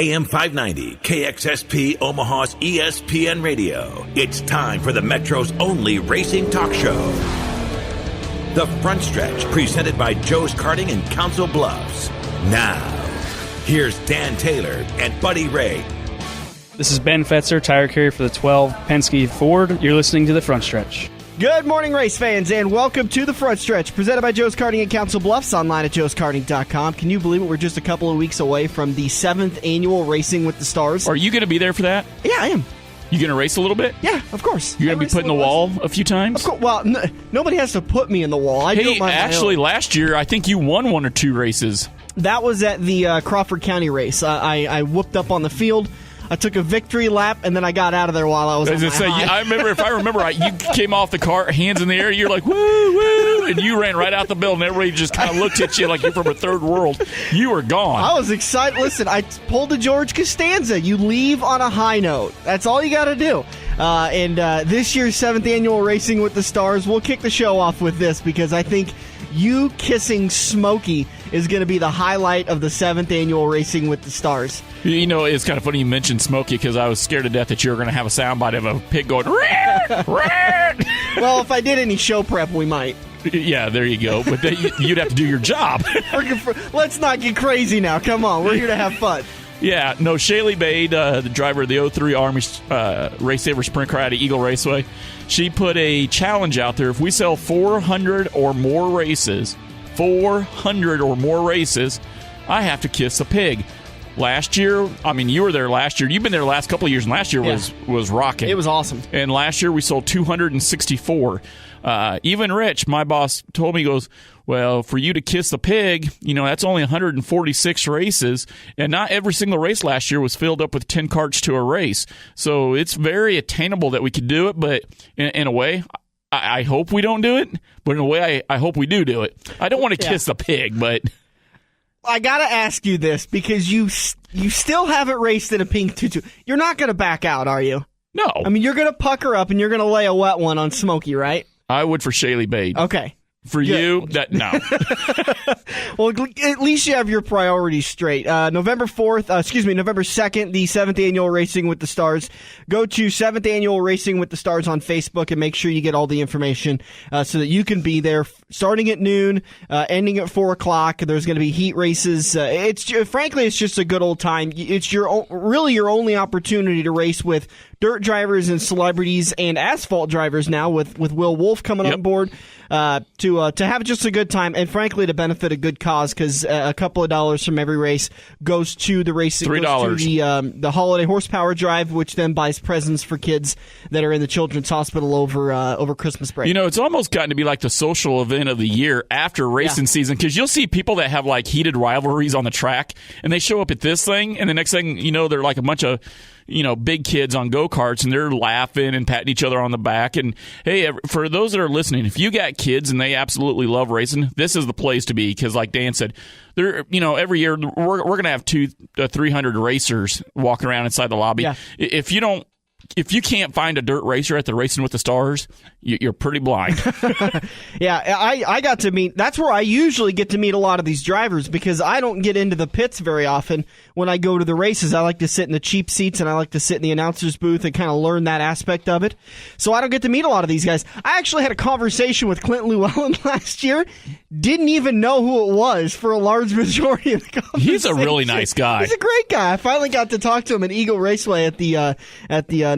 AM 590, KXSP Omaha's ESPN Radio. It's time for the Metro's only racing talk show. The Front Stretch, presented by Joe's Karting in Council Bluffs. Now, here's Dan Taylor and Buddy Ray. This is Ben Fetzer, tire carrier for the 12 Penske Ford. You're listening to The Front Stretch. Good morning, race fans, and welcome to The Front Stretch, presented by Joe's Karting in Council Bluffs, online at joeskarting.com. Can you believe it? We're just a couple of weeks away from the 7th annual Racing with the Stars. Are you going to be there for that? Yeah, I am. You going to race a little bit? Yeah, of course. You're going to be put in the wall a few times? Of course. Well, nobody has to put me in the wall. I do it actually, last year, I think you won one or two races. That was at the Crawford County race. I whooped up on the field. I took a victory lap, and then I got out of there while I was on my high. If I remember right, you came off the car, hands in the air, you're like, woo, woo, and you ran right out the building. Everybody just kind of looked at you like you're from a third world. You were gone. I was excited. Listen, I pulled a George Costanza. You leave on a high note. That's all you got to do. And this year's 7th annual Racing with the Stars, we'll kick the show off with this because I think you kissing Smokey is going to be the highlight of the 7th annual Racing with the Stars. You know, it's kind of funny you mentioned Smokey because I was scared to death that you were going to have a soundbite of a pig going, "Rat, rat." Well, if I did any show prep, we might. Yeah, there you go. But then you'd have to do your job. Let's not get crazy now. Come on. We're here to have fun. Yeah, no, Shaylee Bade, the driver of the 03 Army Race Saver Sprint Car out of Eagle Raceway, she put a challenge out there. If we sell 400 or more races, I have to kiss a pig. Last year, I mean, you were there last year. You've been there the last couple of years, and last year was rocking. It was awesome. And last year we sold 264. Even Rich, my boss, told me, he goes, well, for you to kiss a pig, you know, that's only 146 races, and not every single race last year was filled up with 10 carts to a race. So it's very attainable that we could do it, but in a way, I hope we don't do it, but in a way, I hope we do it. I don't want to kiss the pig, but... I got to ask you this, because you still haven't raced in a pink tutu. You're not going to back out, are you? No. I mean, you're going to pucker up, and you're going to lay a wet one on Smokey, right? I would for Shaylee Bade. Okay. For you, no. Well, at least you have your priorities straight. November 2nd, the 7th annual Racing with the Stars. Go to 7th annual Racing with the Stars on Facebook and make sure you get all the information so that you can be there starting at noon, ending at 4 o'clock. There's going to be heat races. Frankly, it's just a good old time. It's your only opportunity to race with dirt drivers and celebrities and asphalt drivers now with Will Wolf coming on board. To have just a good time and frankly to benefit a good cause because a couple of dollars from every race goes to the racing. $3. The holiday horsepower drive, which then buys presents for kids that are in the children's hospital over Christmas break. You know, it's almost gotten to be like the social event of the year after racing season because you'll see people that have like heated rivalries on the track and they show up at this thing and the next thing you know they're like a bunch of big kids on go-karts, and they're laughing and patting each other on the back. And, hey, for those that are listening, if you got kids and they absolutely love racing, this is the place to be because, like Dan said, every year we're going to have 300 racers walking around inside the lobby. Yeah. If you can't find a dirt racer at the Racing with the Stars, you're pretty blind. Yeah, I got to meet. That's where I usually get to meet a lot of these drivers because I don't get into the pits very often when I go to the races. I like to sit in the cheap seats and I like to sit in the announcer's booth and kind of learn that aspect of it. So I don't get to meet a lot of these guys. I actually had a conversation with Clint Llewellyn last year. Didn't even know who it was for a large majority of the conversation. He's a really nice guy. He's a great guy. I finally got to talk to him at Eagle Raceway at the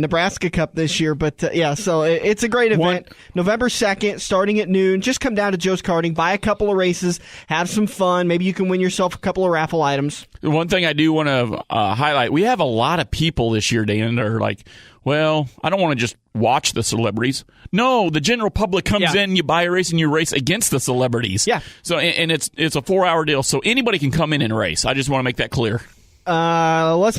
Nebraska Cup this year. But so it's a great event. November 2nd, starting at noon. Just come down to Joe's Karting, buy a couple of races, have some fun. Maybe you can win yourself a couple of raffle items. One thing I do want to highlight, we have a lot of people this year, Dan, that are like, well, I don't want to just watch the celebrities. No, the general public comes in, you buy a race, and you race against the celebrities. Yeah. So, and it's a 4-hour deal, so anybody can come in and race. I just want to make that clear. Let's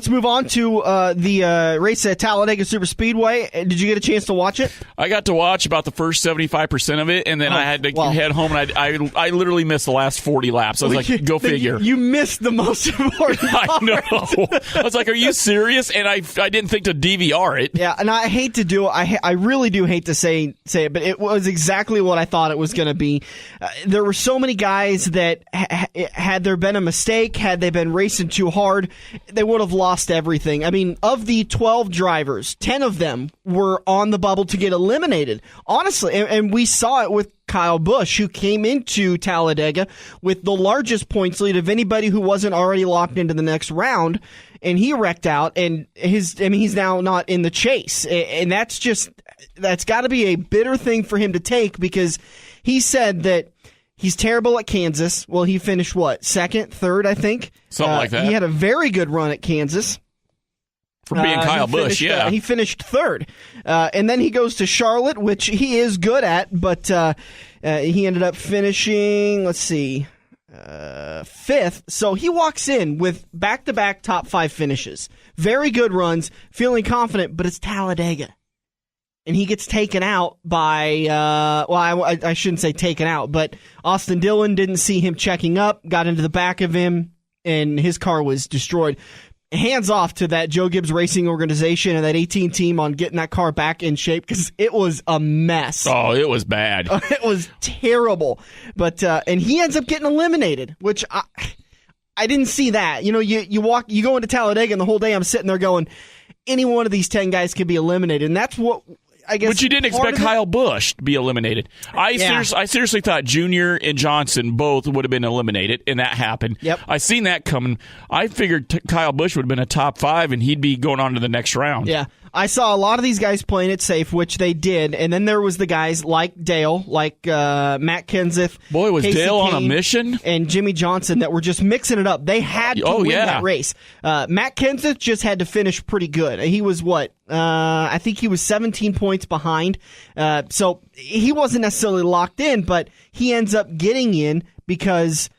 move on to the race at Talladega Super Speedway. Did you get a chance to watch it? I got to watch about the first 75% of it, and then I had to head home, and I literally missed the last 40 laps. I was like, go figure. You missed the most important part. I know. I was like, are you serious? And I didn't think to DVR it. Yeah, and I hate to do it. I really do hate to say it, but it was exactly what I thought it was going to be. There were so many guys that had there been a mistake, had they been racing racing too hard, they would have lost everything. I mean, of the 12 drivers, 10 of them were on the bubble to get eliminated. Honestly, and we saw it with Kyle Busch, who came into Talladega with the largest points lead of anybody who wasn't already locked into the next round, and he wrecked out, and he's now not in the chase. And that's got to be a bitter thing for him to take, because he said that he's terrible at Kansas. Well, he finished, second, third, I think? Something like that. He had a very good run at Kansas. For being Kyle Busch, yeah. He finished third. And then he goes to Charlotte, which he is good at, but he ended up finishing, fifth. So he walks in with back-to-back top 5 finishes. Very good runs, feeling confident, but it's Talladega. And he gets taken out by, I shouldn't say taken out, but Austin Dillon didn't see him checking up, got into the back of him, and his car was destroyed. Hands off to that Joe Gibbs Racing organization and that 18 team on getting that car back in shape, because it was a mess. Oh, it was bad. It was terrible. But and he ends up getting eliminated, which I didn't see that. You go into Talladega, and the whole day I'm sitting there going, any one of these 10 guys could be eliminated, and that's what. I guess, but you didn't expect Kyle Busch to be eliminated. I seriously thought Junior and Johnson both would have been eliminated, and that happened. Yep. I seen that coming. I figured Kyle Busch would have been a top 5, and he'd be going on to the next round. Yeah. I saw a lot of these guys playing it safe, which they did, and then there was the guys like Dale, like Matt Kenseth. Boy, was Casey Dale Kane, on a mission? And Jimmy Johnson that were just mixing it up. They had to win that race. Matt Kenseth just had to finish pretty good. He was I think he was 17 points behind. So he wasn't necessarily locked in, but he ends up getting in because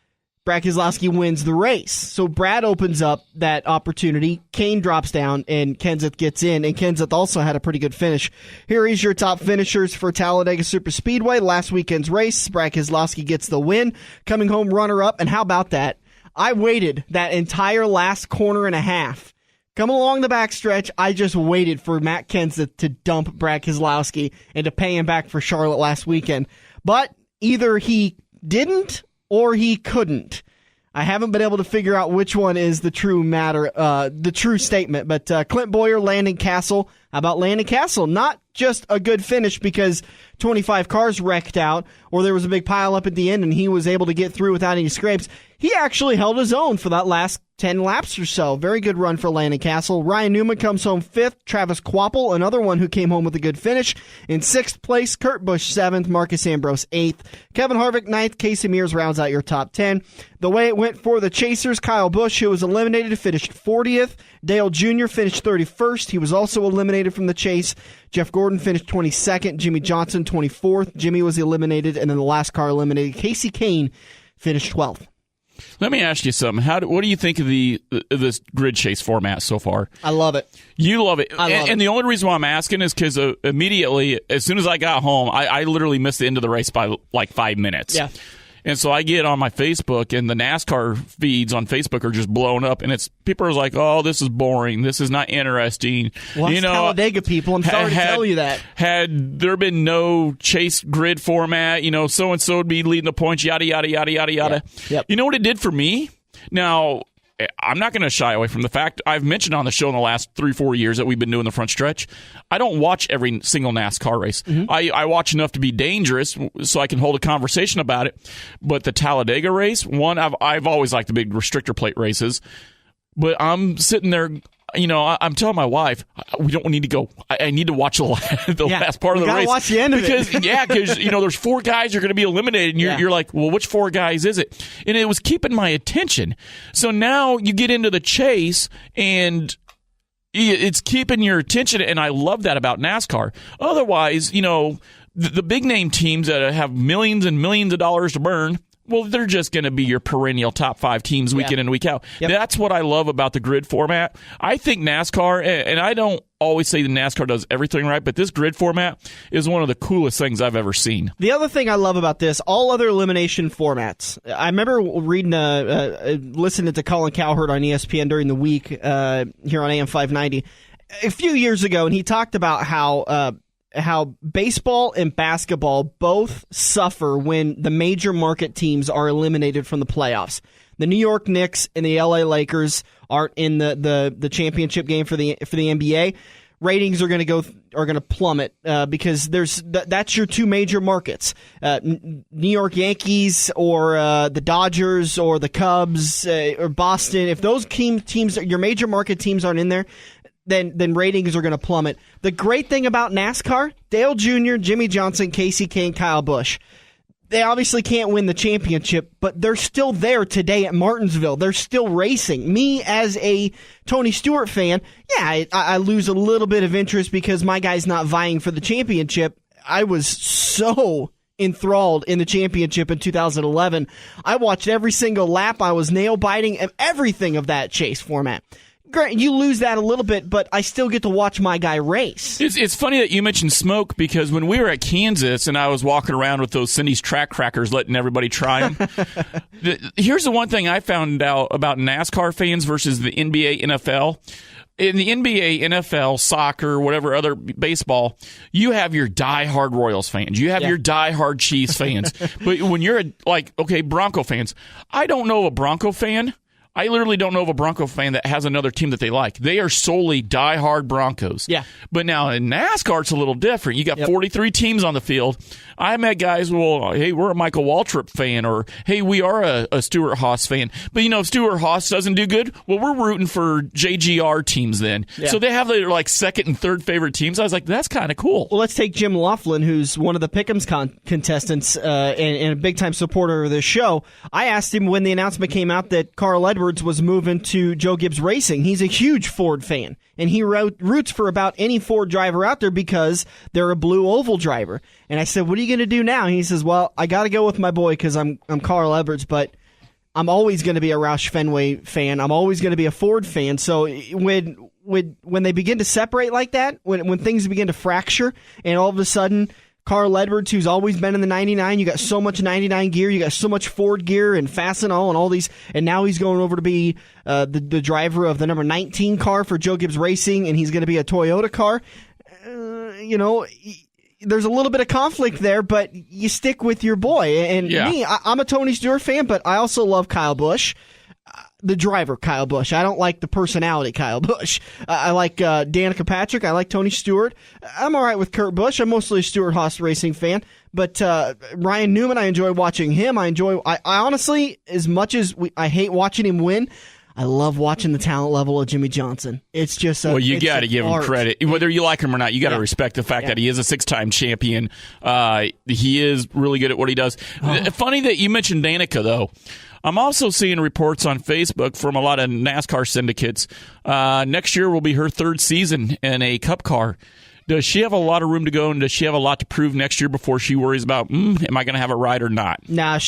Brad Keselowski wins the race. So Brad opens up that opportunity. Kane drops down, and Kenseth gets in, and Kenseth also had a pretty good finish. Here is your top finishers for Talladega Super Speedway. Last weekend's race, Brad Keselowski gets the win, coming home runner-up, and how about that? I waited that entire last corner and a half. Coming along the backstretch, I just waited for Matt Kenseth to dump Brad Keselowski and to pay him back for Charlotte last weekend. But either he didn't or he couldn't. I haven't been able to figure out which one is the true matter, the true statement. But Clint Bowyer, Landon Castle. How about Landon Castle? Not just a good finish because 25 cars wrecked out or there was a big pile up at the end and he was able to get through without any scrapes. He actually held his own for that last 10 laps or so. Very good run for Landon Castle. Ryan Newman comes home 5th. Travis Kvapil, another one who came home with a good finish. In 6th place, Kurt Busch 7th. Marcus Ambrose 8th. Kevin Harvick 9th. Casey Mears rounds out your top 10. The way it went for the Chasers, Kyle Busch, who was eliminated, finished 40th. Dale Jr. finished 31st. He was also eliminated from the chase. Jeff Gordon finished 22nd. Jimmy Johnson 24th. Jimmy was eliminated, and then the last car eliminated, Casey Kane, finished 12th. Let me ask you something. What do you think of this grid chase format so far? I love it. You love it. I love it. And the only reason why I'm asking is because immediately, as soon as I got home, I literally missed the end of the race by like 5 minutes. Yeah. And so I get on my Facebook, and the NASCAR feeds on Facebook are just blown up, and people are like, "Oh, this is boring. This is not interesting." Well, Talladega people, I'm sorry to tell you that. Had there been no chase grid format, so and so would be leading the points, yada yada yada yada yada. Yep. You know what it did for me? Now, I'm not going to shy away from the fact I've mentioned on the show in the last 3-4 years that we've been doing the front stretch. I don't watch every single NASCAR race. Mm-hmm. I watch enough to be dangerous so I can hold a conversation about it. But the Talladega race, I've always liked the big restrictor plate races. But I'm sitting there, I'm telling my wife, we don't need to go. I need to watch the last part of the race. Watch the end of it. Because there's 4 guys who are going to be eliminated, and you're like, well, which 4 guys is it? And it was keeping my attention. So now you get into the chase, and it's keeping your attention, and I love that about NASCAR. Otherwise, the big name teams that have millions and millions of dollars to burn, well, they're just going to be your perennial top 5 teams week in and week out. Yep. That's what I love about the grid format. I think NASCAR, and I don't always say that NASCAR does everything right, but this grid format is one of the coolest things I've ever seen. The other thing I love about this, all other elimination formats, I remember reading, listening to Colin Cowherd on ESPN during the week here on AM 590 a few years ago, and he talked about how baseball and basketball both suffer when the major market teams are eliminated from the playoffs. the New York Knicks and the LA Lakers aren't in the championship game for the NBA, ratings are going to plummet because that's your two major markets, New York Yankees or the Dodgers or the Cubs or Boston. If those teams, your major market teams, aren't in there, then ratings are going to plummet. The great thing about NASCAR, Dale Jr., Jimmy Johnson, Casey Kane, Kyle Busch, they obviously can't win the championship, but they're still there today at Martinsville. They're still racing. Me, as a Tony Stewart fan, I lose a little bit of interest because my guy's not vying for the championship. I was so enthralled in the championship in 2011. I watched every single lap. I was nail-biting and everything of that chase format. Great, you lose that a little bit, but I still get to watch my guy race. It's funny that you mentioned smoke, because when we were at Kansas and I was walking around with those Cindy's track crackers letting everybody try them, here's the one thing I found out about NASCAR fans versus the NBA, NFL. In the NBA, NFL, soccer, whatever other baseball, you have your diehard Royals fans. You have your diehard Chiefs fans. But when you're Bronco fans, I don't know a Bronco fan. I literally don't know of a Bronco fan that has another team that they like. They are solely diehard Broncos. Yeah. But now in NASCAR, it's a little different. You got 43 teams on the field. I met guys, hey, we're a Michael Waltrip fan, or hey, we are a Stuart Haas fan. But if Stuart Haas doesn't do good, well, we're rooting for JGR teams then. Yeah. So they have their second and third favorite teams. I was like, that's kind of cool. Well, let's take Jim Laughlin, who's one of the Pick'ems contestants and a big-time supporter of this show. I asked him when the announcement came out that Carl Edwards was moving to Joe Gibbs Racing. He's a huge Ford fan, and he roots for about any Ford driver out there because they're a blue oval driver. And I said, what are you going to do now? And he says, well, I got to go with my boy because I'm Carl Edwards, but I'm always going to be a Roush Fenway fan. I'm always going to be a Ford fan. So when they begin to separate like that, when things begin to fracture, and all of a sudden Carl Edwards, who's always been in the 99, you got so much 99 gear, you got so much Ford gear and Fastenal and all these, and now he's going over to be the driver of the number 19 car for Joe Gibbs Racing, and he's going to be a Toyota car. There's a little bit of conflict there, but you stick with your boy. And me, I'm a Tony Stewart fan, but I also love Kyle Busch. The driver, Kyle Busch. I don't like the personality, Kyle Busch. I like Danica Patrick. I like Tony Stewart. I'm all right with Kurt Busch. I'm mostly a Stuart Haas racing fan. But Ryan Newman, I enjoy watching him. I honestly, as much as I hate watching him win, I love watching the talent level of Jimmy Johnson. It's just well, you got to give him credit. Whether you like him or not, you got to respect the fact that he is a six-time champion. He is really good at what he does. Funny that you mentioned Danica, though. I'm also seeing reports on Facebook from a lot of NASCAR syndicates. Next year will be her third season in a Cup car. Does she have a lot of room to go, and does she have a lot to prove next year before she worries about, am I going to have a ride or not? Nah, I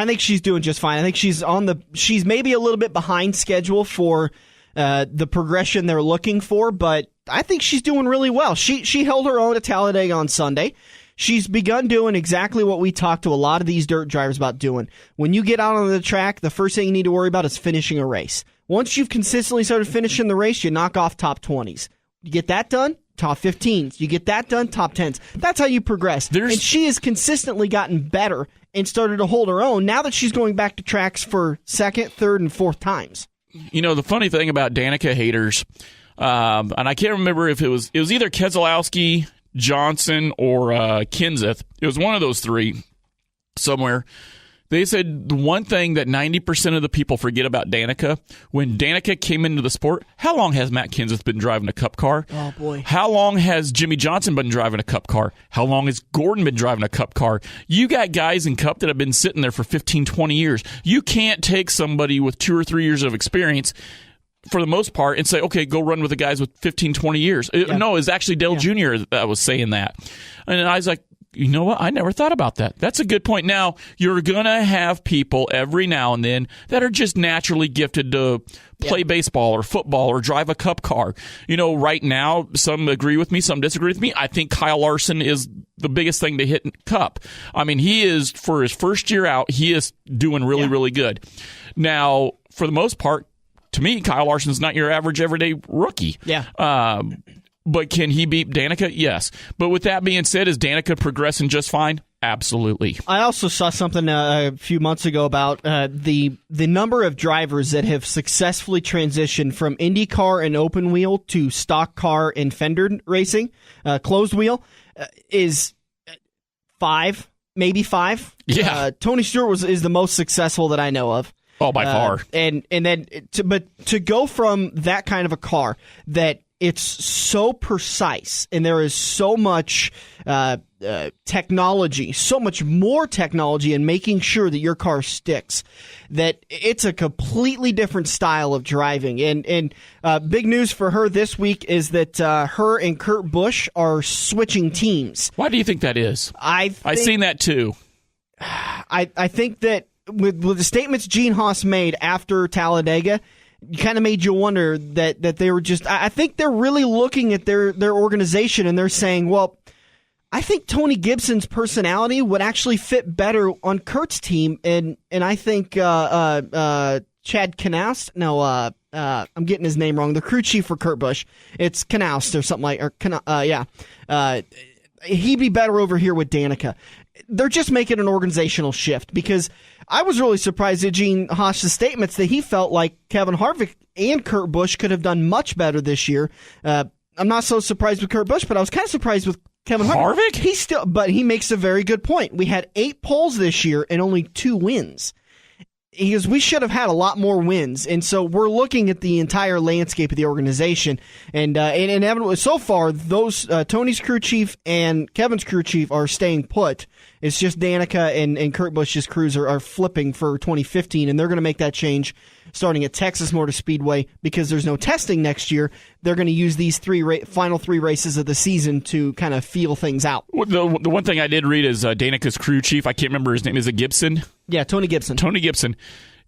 think she's doing just fine. I think she's maybe a little bit behind schedule for the progression they're looking for, but I think she's doing really well. She held her own at Talladega on Sunday. She's begun doing exactly what we talk to a lot of these dirt drivers about doing. When you get out on the track, the first thing you need to worry about is finishing a race. Once you've consistently started finishing the race, you knock off top 20s. You get that done, top 15s. You get that done, top 10s. That's how you progress. And she has consistently gotten better and started to hold her own now that she's going back to tracks for second, third, and fourth times. The funny thing about Danica haters, and I can't remember if it was either Keselowski, Johnson, or Kenseth. It was one of those three somewhere. They said the one thing that 90% of the people forget about Danica, when Danica came into the sport, how long has Matt Kenseth been driving a Cup car? Oh, boy. How long has Jimmy Johnson been driving a Cup car? How long has Gordon been driving a Cup car? You got guys in Cup that have been sitting there for 15, 20 years. You can't take somebody with 2 or 3 years of experience for the most part and say, okay, go run with the guys with 15, 20 years. No, it's actually Dale Jr. that was saying that. And I was like, you know what? I never thought about that. That's a good point. Now, you're going to have people every now and then that are just naturally gifted to play baseball or football or drive a Cup car. Right now, some agree with me, some disagree with me. I think Kyle Larson is the biggest thing to hit in Cup. I mean, he is, for his first year out, he is doing really, really good. Now, for the most part, to me, Kyle Larson's not your average everyday rookie. Yeah. But can he beat Danica? Yes. But with that being said, is Danica progressing just fine? Absolutely. I also saw something a few months ago about the number of drivers that have successfully transitioned from IndyCar and open wheel to stock car and fender racing, closed wheel, is 5, maybe 5. Yeah. Tony Stewart is the most successful that I know of. Oh, by far. And then to go from that kind of a car that it's so precise and there is so much technology, so much more technology in making sure that your car sticks, that it's a completely different style of driving. And big news for her this week is that her and Kurt Busch are switching teams. Why do you think that is? I've seen that too. I think that with the statements Gene Haas made after Talladega, kind of made you wonder that they were just. I think they're really looking at their organization and they're saying, well, I think Tony Gibson's personality would actually fit better on Kurt's team, and I think Chad Knaust. No, I'm getting his name wrong. The crew chief for Kurt Busch. It's Knaust or something like. He'd be better over here with Danica. They're just making an organizational shift because I was really surprised at Gene Haas's statements that he felt like Kevin Harvick and Kurt Busch could have done much better this year. I'm not so surprised with Kurt Busch, but I was kind of surprised with Kevin Harvick. But he makes a very good point. We had 8 poles this year and only 2 wins. He goes, we should have had a lot more wins, and so we're looking at the entire landscape of the organization, and inevitably, so far, those Tony's crew chief and Kevin's crew chief are staying put. It's just Danica and Kurt Busch's crews are flipping for 2015, and they're going to make that change starting at Texas Motor Speedway because there's no testing next year. They're going to use these final 3 races of the season to kind of feel things out. The one thing I did read is Danica's crew chief. I can't remember his name. Is it Gibson? Yeah, Tony Gibson. Tony Gibson.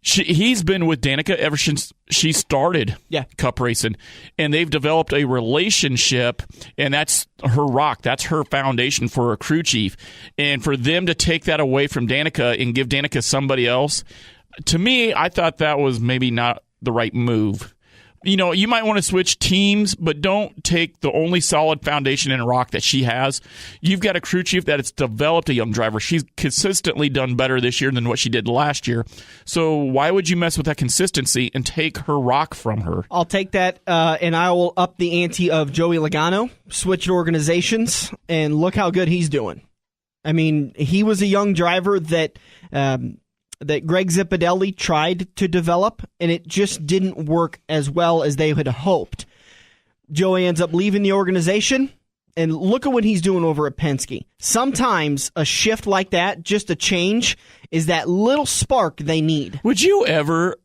He's been with Danica ever since she started Cup racing, and they've developed a relationship, and that's her rock. That's her foundation for a crew chief. And for them to take that away from Danica and give Danica somebody else, to me, I thought that was maybe not the right move. You know, you might want to switch teams, but don't take the only solid foundation in rock that she has. You've got a crew chief that has developed a young driver. She's consistently done better this year than what she did last year. So why would you mess with that consistency and take her rock from her? I'll take that, and I will up the ante of Joey Logano, switch organizations, and look how good he's doing. I mean, he was a young driver that Greg Zipadelli tried to develop, and it just didn't work as well as they had hoped. Joey ends up leaving the organization, and look at what he's doing over at Penske. Sometimes a shift like that, just a change, is that little spark they need. Would you ever,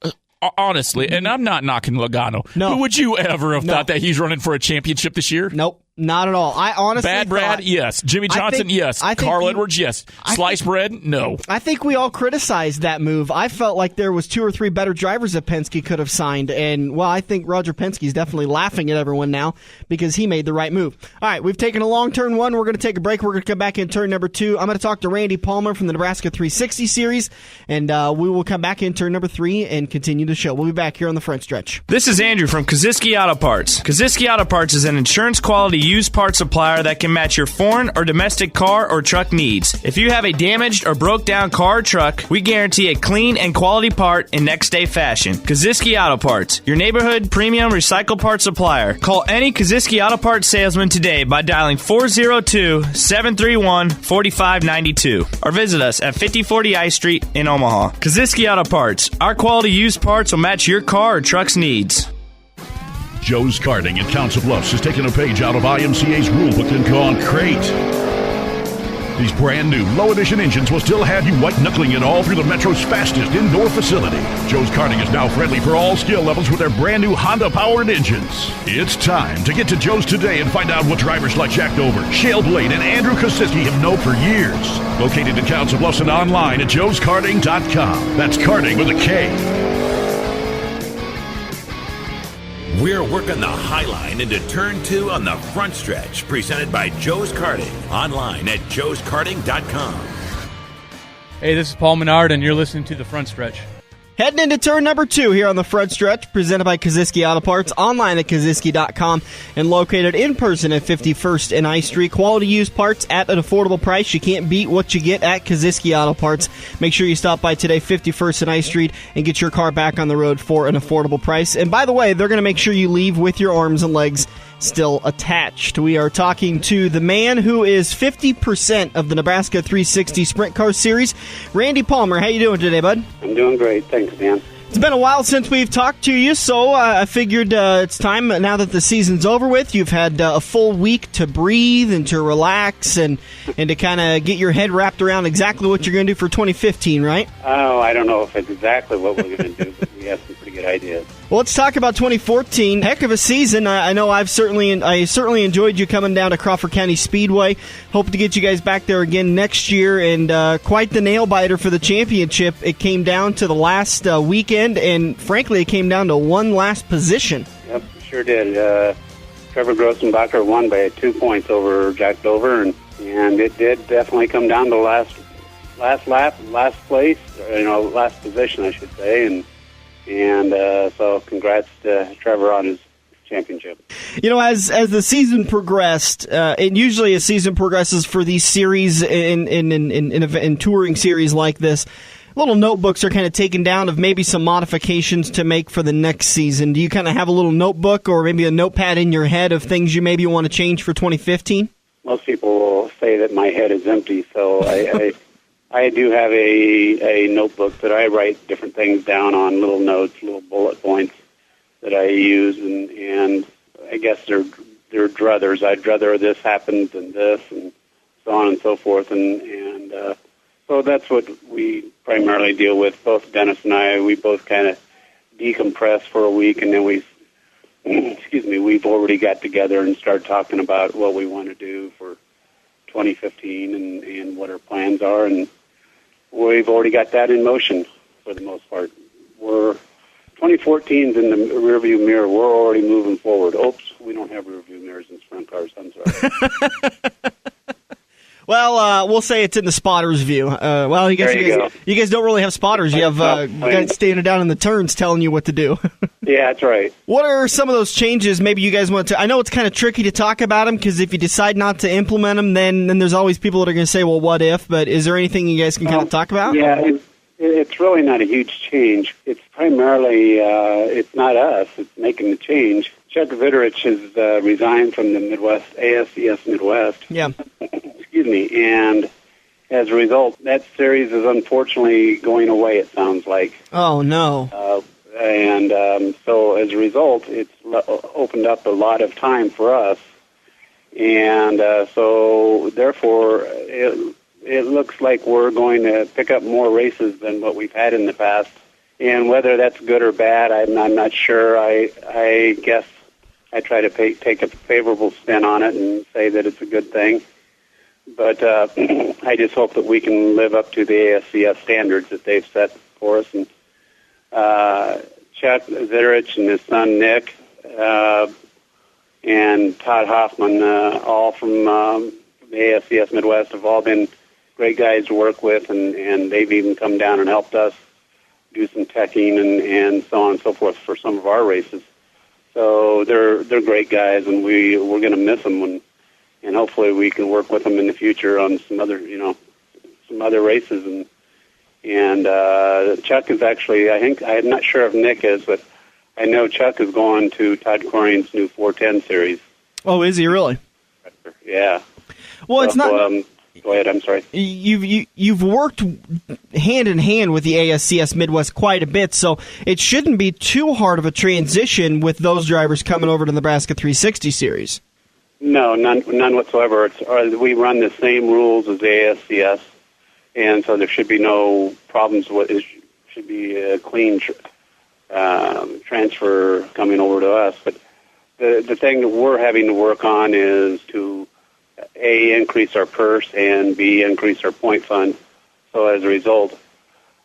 honestly, and I'm not knocking Logano, but would you ever have thought that he's running for a championship this year? Nope. Not at all. I honestly Bad Brad, yes. Jimmy Johnson, yes. Carl Edwards, yes. Sliced bread, no. I think we all criticized that move. I felt like there was 2 or 3 better drivers that Penske could have signed, and, well, I think Roger Penske's definitely laughing at everyone now because he made the right move. All right, we've taken a long turn 1. We're going to take a break. We're going to come back in turn number 2. I'm going to talk to Randy Palmer from the Nebraska 360 series, and we will come back in turn number 3 and continue the show. We'll be back here on the front stretch. This is Andrew from Koziski Auto Parts. Koziski Auto Parts is an insurance-quality used parts supplier that can match your foreign or domestic car or truck needs. If you have a damaged or broke down car or truck, we guarantee a clean and quality part in next day fashion. Koziski Auto Parts, your neighborhood premium recycled parts supplier. Call any Koziski Auto Parts salesman today by dialing 402-731-4592 or visit us at 5040 I Street in Omaha. Koziski Auto Parts, our quality used parts will match your car or truck's needs. Joe's Karting in Council Bluffs has taken a page out of IMCA's rulebook and gone crate. These brand new low edition engines will still have you white knuckling it all through the Metro's fastest indoor facility. Joe's Karting is now friendly for all skill levels with their brand new Honda powered engines. It's time to get to Joe's today and find out what drivers like Jack Dover, Shale Blade, and Andrew Koziski have known for years. Located in Council Bluffs and online at joeskarting.com. That's karting with a K. We're working the high line into turn 2 on the front stretch, presented by Joe's Karting, online at joeskarting.com. Hey, this is Paul Menard, and you're listening to The Front Stretch. Heading into turn number 2 here on the front stretch, presented by Koziski Auto Parts, online at Koziski.com, and located in person at 51st and I Street. Quality used parts at an affordable price. You can't beat what you get at Koziski Auto Parts. Make sure you stop by today, 51st and I Street, and get your car back on the road for an affordable price. And by the way, they're going to make sure you leave with your arms and legs still attached. We are talking to the man who is 50% of the Nebraska 360 Sprint Car Series, Randy Palmer. How you doing today, bud? I'm doing great. Thanks, man. It's been a while since we've talked to you, so I figured it's time, now that the season's over with, you've had a full week to breathe and to relax and to kind of get your head wrapped around exactly what you're going to do for 2015, right? Oh, I don't know if it's exactly what we're going to do, but we have some pretty good ideas. Well, let's talk about 2014. Heck of a season. I know I certainly enjoyed you coming down to Crawford County Speedway. Hope to get you guys back there again next year, and quite the nail-biter for the championship. It came down to the last weekend, and frankly, it came down to one last position. Yep, sure did. Trevor Grossenbacher won by 2 points over Jack Dover, and it did definitely come down to last lap, last place, last position, I should say, and so congrats to Trevor on his championship. As the season progressed, and usually a season progresses for these series in touring series like this, little notebooks are kind of taken down of maybe some modifications to make for the next season. Do you kind of have a little notebook or maybe a notepad in your head of things you maybe want to change for 2015? Most people will say that my head is empty, so I do have a notebook that I write different things down on, little notes, little bullet points that I use, and I guess they're druthers. I'd rather this happens than this, and so on and so forth, and so that's what we primarily deal with. Both Dennis and I, we both kind of decompress for a week, and then we've already got together and started talking about what we want to do for 2015 and what our plans are, and we've already got that in motion for the most part. 2014's in the rearview mirror. We're already moving forward. Oops, we don't have rearview mirrors in sprint cars. I'm sorry. Well, we'll say it's in the spotter's view. Well, you guys don't really have spotters. You have guys standing down in the turns telling you what to do. Yeah, that's right. What are some of those changes maybe you guys want to... I know it's kind of tricky to talk about them because if you decide not to implement them, then there's always people that are going to say, well, what if? But is there anything you guys can kind of talk about? Yeah, it's really not a huge change. It's primarily, it's not us. It's making the change. Chuck Vitterich has resigned from the ASCS Midwest. Yeah. Excuse me. And as a result, that series is unfortunately going away, it sounds like. Oh, no. So as a result, it's opened up a lot of time for us. And so therefore, it looks like we're going to pick up more races than what we've had in the past. And whether that's good or bad, I'm not sure. I guess I try to take a favorable spin on it and say that it's a good thing. But I just hope that we can live up to the ASCS standards that they've set for us. And Chuck Vitterich and his son Nick and Todd Hoffman, all from the ASCS Midwest, have all been great guys to work with, and they've even come down and helped us do some teching and so on and so forth for some of our races. So they're great guys, and we're going to miss them, and hopefully we can work with them in the future on some other races. And Chuck is actually, I'm not sure if Nick is, but I know Chuck is going to Todd Corring's new 410 series. Oh, is he really? Yeah. Well, it's not. Go ahead. I'm sorry. You've worked hand in hand with the ASCS Midwest quite a bit, so it shouldn't be too hard of a transition with those drivers coming over to the Nebraska 360 series. No, none whatsoever. We run the same rules as the ASCS, and so there should be no problems. It should be a clean transfer coming over to us. But the thing that we're having to work on is to A, increase our purse, and B, increase our point fund. So as a result,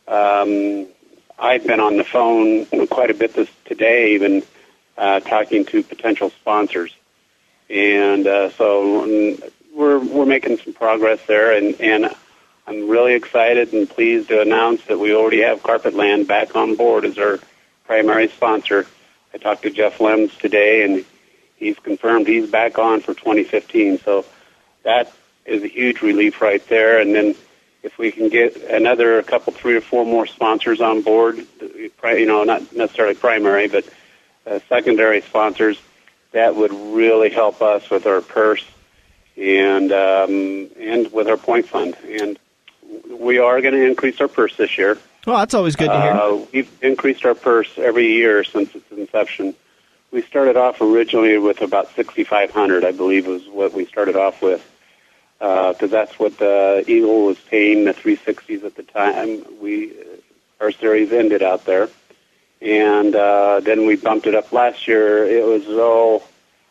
I've been on the phone quite a bit today, even talking to potential sponsors. And so we're making some progress there, and I'm really excited and pleased to announce that we already have Carpetland back on board as our primary sponsor. I talked to Jeff Lems today, and he's confirmed he's back on for 2015. So that is a huge relief right there. And then if we can get another couple, 3 or 4 more sponsors on board, not necessarily primary, but secondary sponsors, that would really help us with our purse and with our point fund. And we are going to increase our purse this year. Well, that's always good to hear. We've increased our purse every year since its inception. We started off originally with about $6,500, I believe, was what we started off with, because that's what the Eagle was paying the 360s at the time. Our series ended out there, and then we bumped it up last year. It was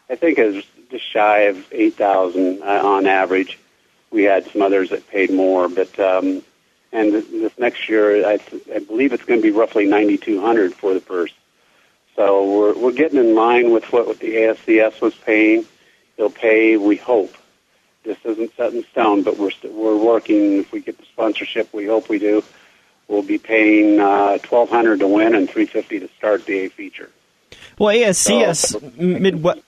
I think it was just shy of $8,000 on average. We had some others that paid more, but and this next year, I believe it's going to be roughly $9,200 for the purse. So we're getting in line with what the ASCS was paying. They'll pay, we hope. This isn't set in stone, but we're working. If we get the sponsorship, we hope we do. We'll be paying $1,200 to win and $350 to start the A feature. Well, ASCS Midwest.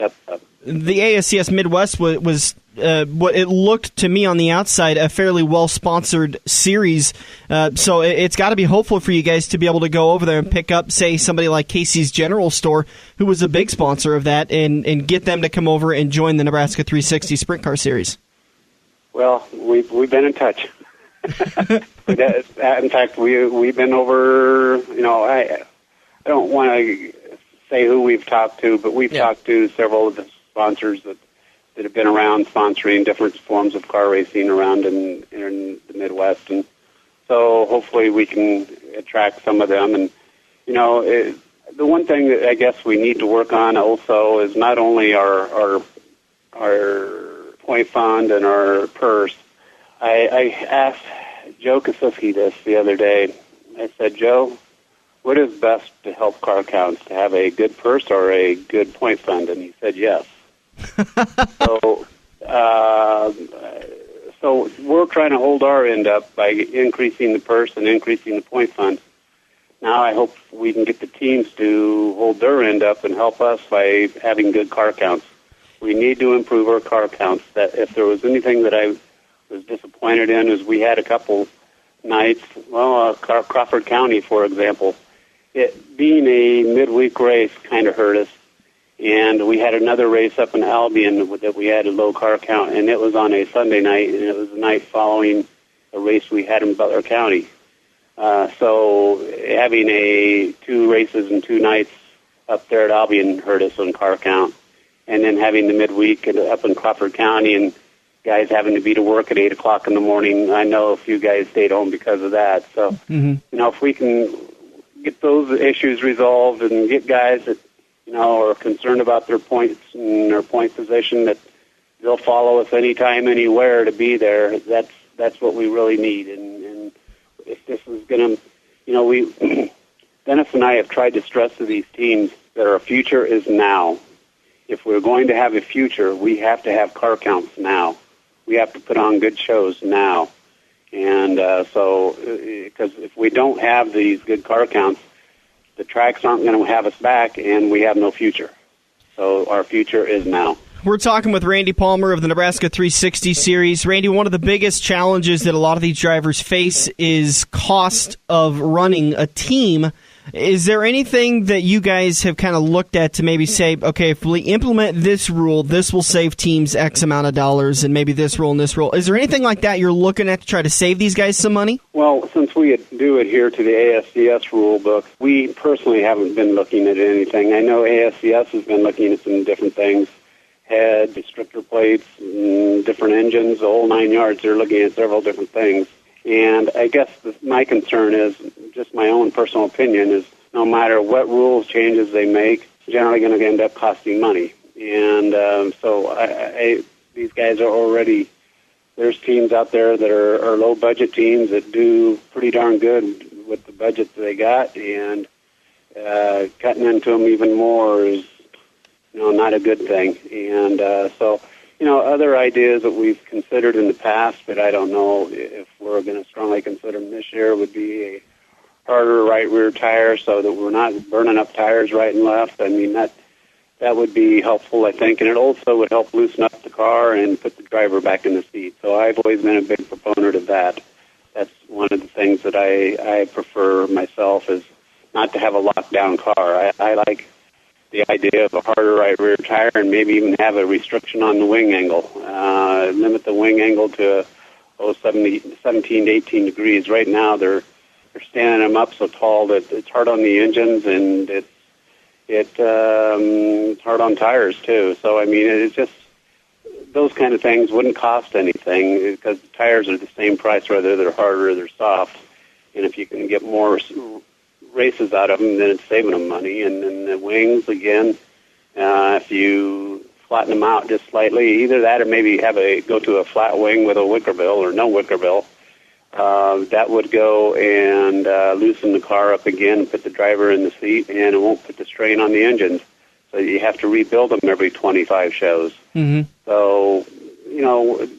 The ASCS Midwest was what it looked to me on the outside a fairly well-sponsored series. So it's got to be hopeful for you guys to be able to go over there and pick up, say, somebody like Casey's General Store, who was a big sponsor of that, and get them to come over and join the Nebraska 360 Sprint Car Series. Well, we've been in touch. In fact, we've been over. I don't want to say who we've talked to, but we've talked to several of the sponsors that have been around sponsoring different forms of car racing around in the Midwest, and so hopefully we can attract some of them. And the one thing that I guess we need to work on also is not only our point fund and our purse. I asked Joe Kosufsky this the other day. I said, Joe, what is best to help car counts, to have a good purse or a good point fund? And he said yes. So we're trying to hold our end up by increasing the purse and increasing the point fund. Now I hope we can get the teams to hold their end up and help us by having good car counts. We need to improve our car counts. That if there was anything that I was disappointed in, is we had a couple nights, Crawford County, for example, it being a midweek race kind of hurt us. And we had another race up in Albion that we had a low car count, and it was on a Sunday night, and it was the night following a race we had in Butler County. So having 2 races and 2 nights up there at Albion hurt us on car count. And then having the midweek up in Crawford County and guys having to be to work at 8 o'clock in the morning, I know a few guys stayed home because of that. So, if we can get those issues resolved and get guys that are concerned about their points and their point position, that they'll follow us anytime, anywhere to be there. That's what we really need. And if this is going to, Dennis and I have tried to stress to these teams that our future is now. If we're going to have a future, we have to have car counts now. We have to put on good shows now. And because if we don't have these good car counts, the tracks aren't going to have us back, and we have no future. So our future is now. We're talking with Randy Palmer of the Nebraska 360 Series. Randy, one of the biggest challenges that a lot of these drivers face is cost of running a team. Is there anything that you guys have kind of looked at to maybe say, okay, if we implement this rule, this will save teams X amount of dollars, and maybe this rule and this rule? Is there anything like that you're looking at to try to save these guys some money? Well, since we do adhere to the ASCS rule book, we personally haven't been looking at anything. I know ASCS has been looking at some different things, head, restrictor plates, different engines, the whole 9 yards. They're looking at several different things. And I guess my concern is, just my own personal opinion, is no matter what rules changes they make, it's generally going to end up costing money. And so these guys are already, there's teams out there that are low-budget teams that do pretty darn good with the budget that they got, and cutting into them even more is not a good thing. And so other ideas that we've considered in the past, but I don't know if we're going to strongly consider them this year, would be a harder right rear tire so that we're not burning up tires right and left. I mean, that would be helpful, I think, and it also would help loosen up the car and put the driver back in the seat. So I've always been a big proponent of that. That's one of the things that I prefer myself, is not to have a lockdown car. I like the idea of a harder right rear tire and maybe even have a restriction on the wing angle. Limit the wing angle to 17 to 18 degrees. Right now they're standing them up so tall that it's hard on the engines, and it's hard on tires too. So I mean, it's just those kind of things wouldn't cost anything, because the tires are the same price whether they're hard or they're soft. And if you can get more races out of them, then it's saving them money. And then the wings, again, if you flatten them out just slightly, either that or maybe go to a flat wing with a wicker bill or no wicker bill, that would go and loosen the car up again and put the driver in the seat, and it won't put the strain on the engines. So you have to rebuild them every 25 shows. Mm-hmm. So,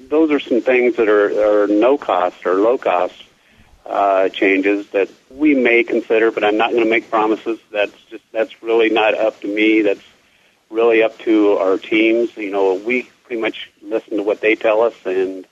those are some things that are no cost or low cost changes that we may consider, but I'm not going to make promises. That's really not up to me. That's really up to our teams. We pretty much listen to what they tell us, and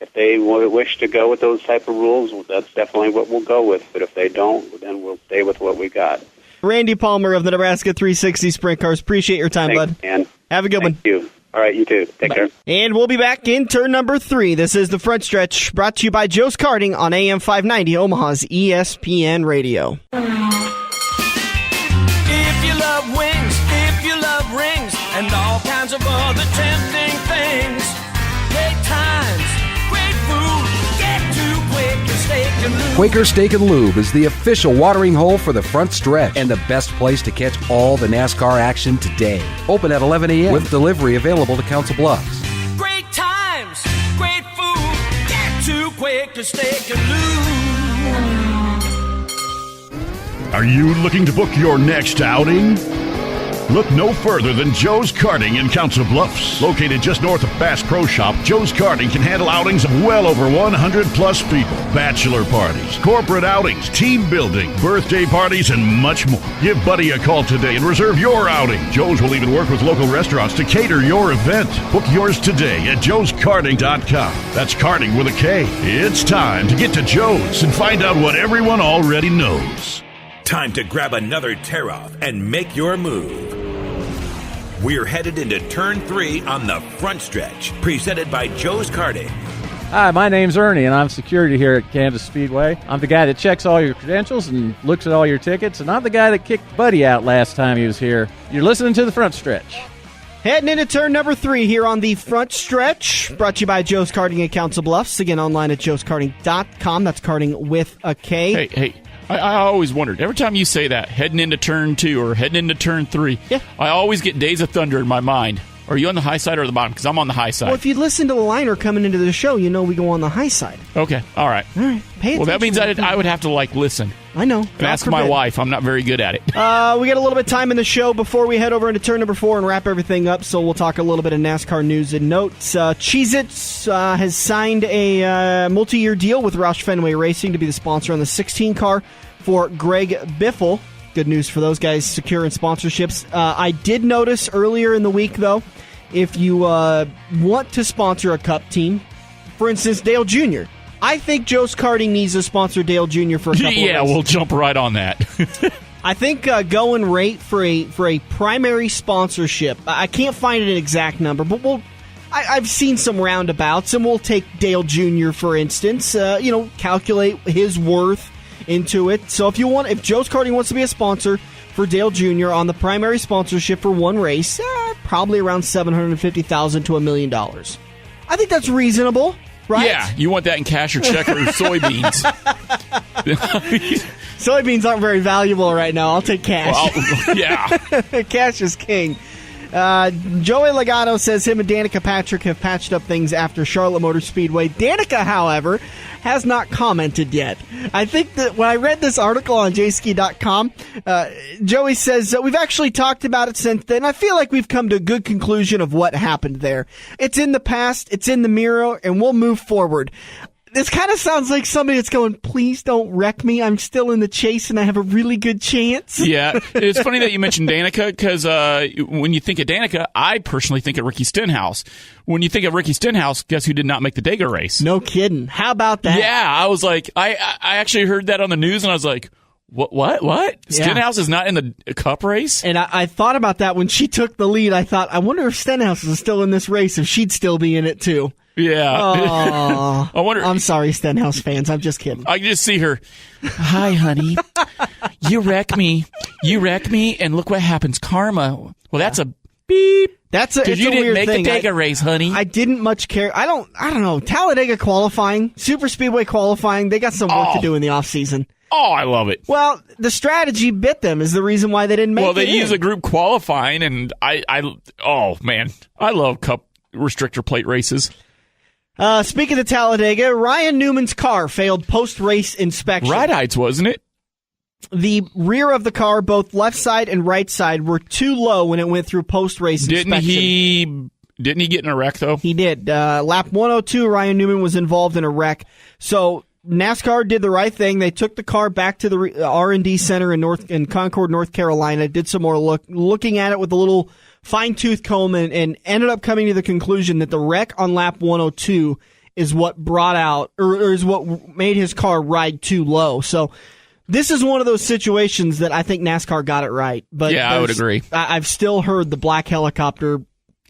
if they wish to go with those type of rules, that's definitely what we'll go with. But if they don't, then we'll stay with what we got. Randy Palmer of the Nebraska 360 Sprint Cars. Appreciate your time, Thanks, bud. Man. Have a good one. Thank you. All right, you too. Take care. And we'll be back in turn number 3. This is the Front Stretch, brought to you by Joe's Karting on AM 590, Omaha's ESPN Radio. If you love wings, if you love rings, and all kinds of other tempting things, great times, great food, get to Quaker Steak and Lube. Quaker Steak and Lube is the official watering hole for the Front Stretch and the best place to catch all the NASCAR action today. Open at 11 a.m. with delivery available to Council Bluffs. Great times, great food, get to Quaker Steak and Lube. Are you looking to book your next outing? Look no further than Joe's Karting in Council Bluffs. Located just north of Bass Pro Shop, Joe's Karting can handle outings of well over 100-plus people. Bachelor parties, corporate outings, team building, birthday parties, and much more. Give Buddy a call today and reserve your outing. Joe's will even work with local restaurants to cater your event. Book yours today at joeskarting.com. That's karting with a K. It's time to get to Joe's and find out what everyone already knows. Time to grab another tear-off and make your move. We're headed into Turn 3 on the Front Stretch, presented by Joe's Karting. Hi, my name's Ernie, and I'm security here at Kansas Speedway. I'm the guy that checks all your credentials and looks at all your tickets, and I'm the guy that kicked Buddy out last time he was here. You're listening to the Front Stretch. Heading into turn number 3 here on the Front Stretch, brought to you by Joe's Karting at Council Bluffs. Again, online at joeskarting.com. That's karting with a K. Hey. I always wondered, every time you say that, heading into Turn 2 or heading into Turn 3, yeah. I always get Days of Thunder in my mind. Are you on the high side or the bottom? Because I'm on the high side. Well, if you listen to the liner coming into the show, you know we go on the high side. Okay, all right. All right, pay attention. Well, that means I would have to, listen. I know. And ask my wife. I'm not very good at it. We got a little bit of time in the show before we head over into turn number 4 and wrap everything up, so we'll talk a little bit of NASCAR news and notes. Cheez-Its has signed a multi-year deal with Roush Fenway Racing to be the sponsor on the 16 car for Greg Biffle. Good news for those guys securing sponsorships. I did notice earlier in the week, though, if you want to sponsor a Cup team, for instance, Dale Jr., I think Joe's Karting needs to sponsor Dale Jr. for a couple of races. We'll jump right on that. I think going rate for a primary sponsorship, I can't find an exact number, but I've seen some roundabouts, and we'll take Dale Jr., for instance, calculate his worth into it. So if Joe's Karting wants to be a sponsor for Dale Jr. on the primary sponsorship for one race, probably around $750,000 to $1 million. I think that's reasonable, right? Yeah, you want that in cash or check or soybeans. Soybeans aren't very valuable right now. I'll take cash. Well, yeah. Cash is king. Joey Logano says him and Danica Patrick have patched up things after Charlotte Motor Speedway. Danica, however, has not commented yet. I think that when I read this article on jski.com, Joey says we've actually talked about it since then. I feel like we've come to a good conclusion of what happened there. It's in the past, it's in the mirror, and we'll move forward. This kind of sounds like somebody that's going, please don't wreck me. I'm still in the chase and I have a really good chance. Yeah, it's funny that you mentioned Danica because when you think of Danica, I personally think of Ricky Stenhouse. When you think of Ricky Stenhouse, guess who did not make the Dega race? No kidding. How about that? Yeah, I was like, I actually heard that on the news and I was like, What? Yeah. Stenhouse is not in the Cup race? And I thought about that when she took the lead. I thought, I wonder if Stenhouse is still in this race, if she'd still be in it too. Yeah. Oh, I wonder. I'm sorry, Stenhouse fans. I'm just kidding. I can just see her. Hi, honey. You wreck me, and look what happens. Karma. Well, that's a beep. That's it's you a didn't weird make thing. the Dega race, honey. I didn't much care. I don't know. Talladega qualifying, Super Speedway qualifying. They got some work to do in the off season. Oh, I love it. Well, the strategy bit them is the reason why they didn't make it. Well, they use a group qualifying, and oh man, I love Cup restrictor plate races. Speaking of Talladega, Ryan Newman's car failed post-race inspection. Ride heights, wasn't it? The rear of the car, both left side and right side, were too low when it went through post-race inspection. Didn't he get in a wreck, though? He did. Lap 102, Ryan Newman was involved in a wreck. So NASCAR did the right thing. They took the car back to the R&D Center in Concord, North Carolina, did some more looking at it with a little fine-tooth comb, and ended up coming to the conclusion that the wreck on lap 102 is what brought out, or is what made his car ride too low. So this is one of those situations that I think NASCAR got it right. But yeah, I would agree. I've still heard the black helicopter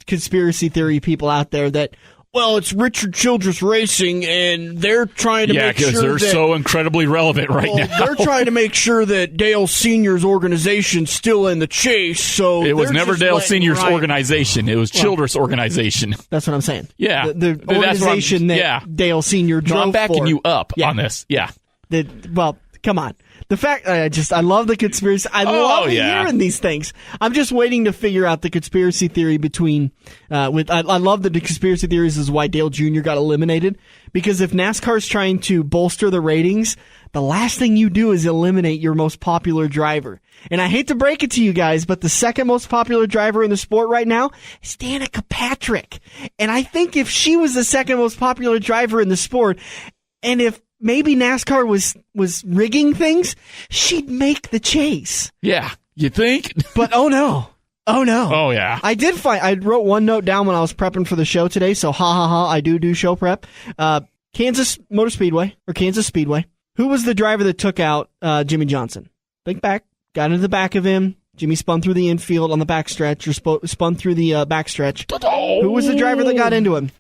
conspiracy theory people out there that, well, it's Richard Childress Racing, and they're trying to make sure that... Yeah, because they're so incredibly relevant right now. They're trying to make sure that Dale Sr.'s organization's still in the chase, so... It was never Dale Sr.'s organization. It was Childress' organization. That's what I'm saying. Yeah. The organization that Dale Sr. drove I'm backing for. you up on this. Yeah. Well, come on. The fact, I love the conspiracy. I love hearing these things. I'm just waiting to figure out the conspiracy theory between, I love the conspiracy theories is why Dale Jr. got eliminated. Because if NASCAR's trying to bolster the ratings, the last thing you do is eliminate your most popular driver. And I hate to break it to you guys, but the second most popular driver in the sport right now is Danica Patrick. And I think if she was the second most popular driver in the sport, and if maybe NASCAR was rigging things, she'd make the chase. Yeah, you think? But oh no. Oh yeah. I wrote one note down when I was prepping for the show today, so I do show prep. Kansas Motor Speedway, or Kansas Speedway. Who was the driver that took out Jimmy Johnson? Think back, got into the back of him. Jimmy spun through the infield on the backstretch, or spun through the backstretch. Who was the driver that got into him?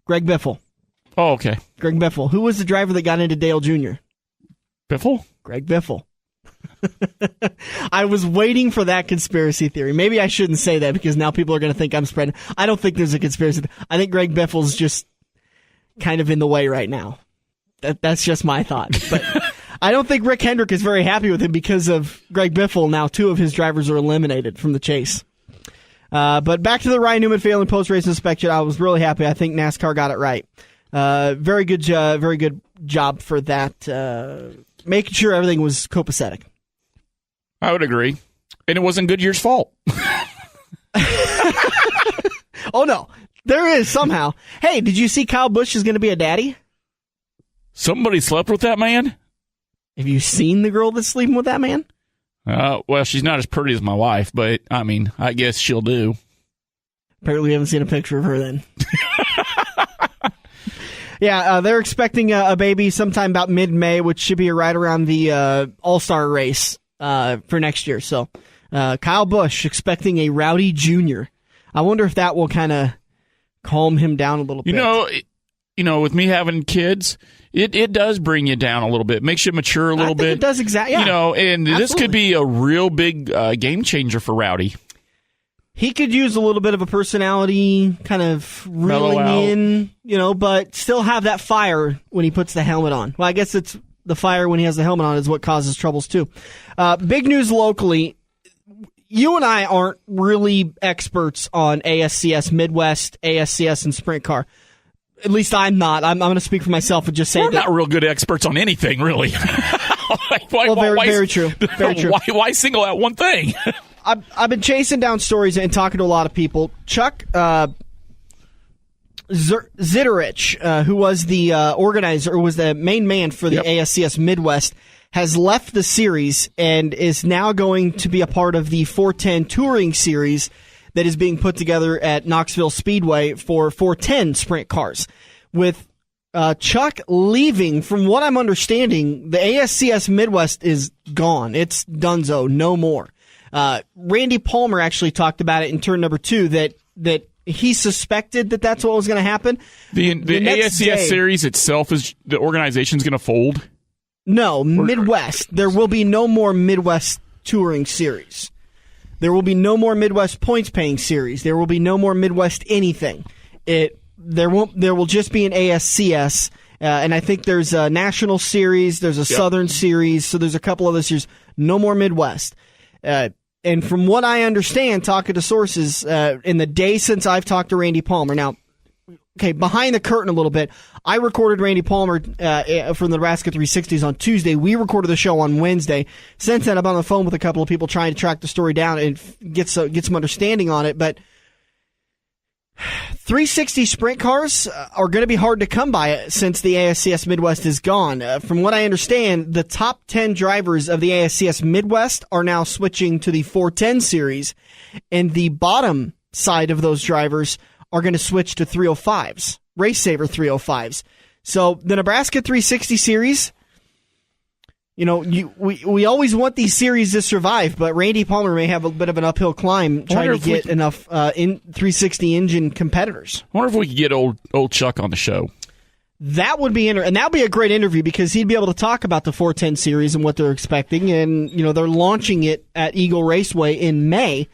Greg Biffle. Oh, okay. Greg Biffle. Who was the driver that got into Dale Jr.? Biffle? Greg Biffle. I was waiting for that conspiracy theory. Maybe I shouldn't say that because now people are going to think I'm spreading. I don't think there's a conspiracy. I think Greg Biffle's just kind of in the way right now. That's just my thought. But I don't think Rick Hendrick is very happy with him because of Greg Biffle. Now 2 of his drivers are eliminated from the chase. But back to the Ryan Newman failing post-race inspection. I was really happy. I think NASCAR got it right. Very good job for that. Making sure everything was copacetic. I would agree. And it wasn't Goodyear's fault. Oh, no. There is somehow. Hey, did you see Kyle Busch is going to be a daddy? Somebody slept with that man? Have you seen the girl that's sleeping with that man? Well, she's not as pretty as my wife, but, I mean, I guess she'll do. Apparently we haven't seen a picture of her then. Yeah, they're expecting a baby sometime about mid-May, which should be right around the All-Star race for next year. So, Kyle Busch expecting a Rowdy Jr. I wonder if that will kind of calm him down a little bit. You know, with me having kids, it does bring you down a little bit. Makes you mature a little bit. It does exactly. Yeah, you know, and absolutely. This could be a real big game changer for Rowdy. He could use a little bit of a personality, kind of reeling in, but still have that fire when he puts the helmet on. Well, I guess it's the fire when he has the helmet on is what causes troubles too. Big news locally. you and I aren't really experts on ASCS Midwest, ASCS, and Sprint Car. At least I'm not. I'm going to speak for myself and just say we're not real good experts on anything, really. Very true. Very true. Why single out one thing? I've been chasing down stories and talking to a lot of people. Chuck Zitterich, who was the organizer, or was the main man for the ASCS Midwest, has left the series and is now going to be a part of the 410 Touring Series that is being put together at Knoxville Speedway for 410 sprint cars. With Chuck leaving, from what I'm understanding, the ASCS Midwest is gone. It's donezo, no more. Randy Palmer actually talked about it in turn number 2 that he suspected that that's what was going to happen. The ASCS series itself, is the organization's going to fold? No, Midwest. There will be no more Midwest Touring Series. There will be no more Midwest Points Paying Series. There will be no more Midwest anything. There will just be an ASCS, and I think there's a National Series, there's a Southern Series, so there's a couple of series. No more Midwest. And from what I understand, talking to sources, in the day since I've talked to Randy Palmer, now, okay, behind the curtain a little bit, I recorded Randy Palmer from the Nebraska 360s on Tuesday. We recorded the show on Wednesday. Since then, I'm on the phone with a couple of people trying to track the story down and get some understanding on it. But 360 sprint cars are going to be hard to come by since the ASCS Midwest is gone. From what I understand, the top 10 drivers of the ASCS Midwest are now switching to the 410 series, and the bottom side of those drivers are going to switch to 305s, Race Saver 305s. So the Nebraska 360 series, we always want these series to survive, but Randy Palmer may have a bit of an uphill climb trying to get enough in 360 engine competitors. I wonder if we could get old Chuck on the show. That would be and that would be a great interview because he'd be able to talk about the 410 series and what they're expecting, and they're launching it at Eagle Raceway in May.